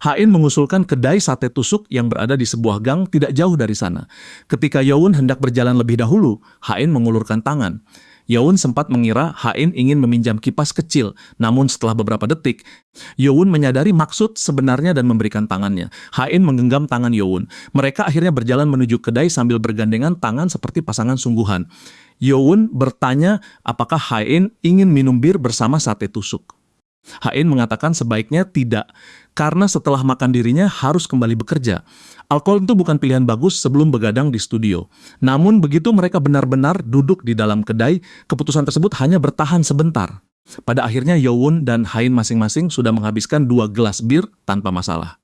A: Hain mengusulkan kedai sate tusuk yang berada di sebuah gang tidak jauh dari sana. Ketika Yawun hendak berjalan lebih dahulu, Hain mengulurkan tangan. Yawun sempat mengira Hain ingin meminjam kipas kecil, namun setelah beberapa detik, Yawun menyadari maksud sebenarnya dan memberikan tangannya. Hain menggenggam tangan Yawun. Mereka akhirnya berjalan menuju kedai sambil bergandengan tangan seperti pasangan sungguhan. Yawun bertanya apakah Hain ingin minum bir bersama sate tusuk. Hain mengatakan sebaiknya tidak, karena setelah makan dirinya harus kembali bekerja. Alkohol itu bukan pilihan bagus sebelum begadang di studio. Namun begitu mereka benar-benar duduk di dalam kedai, keputusan tersebut hanya bertahan sebentar. Pada akhirnya Yawun dan Hain masing-masing sudah menghabiskan 2 gelas bir tanpa masalah.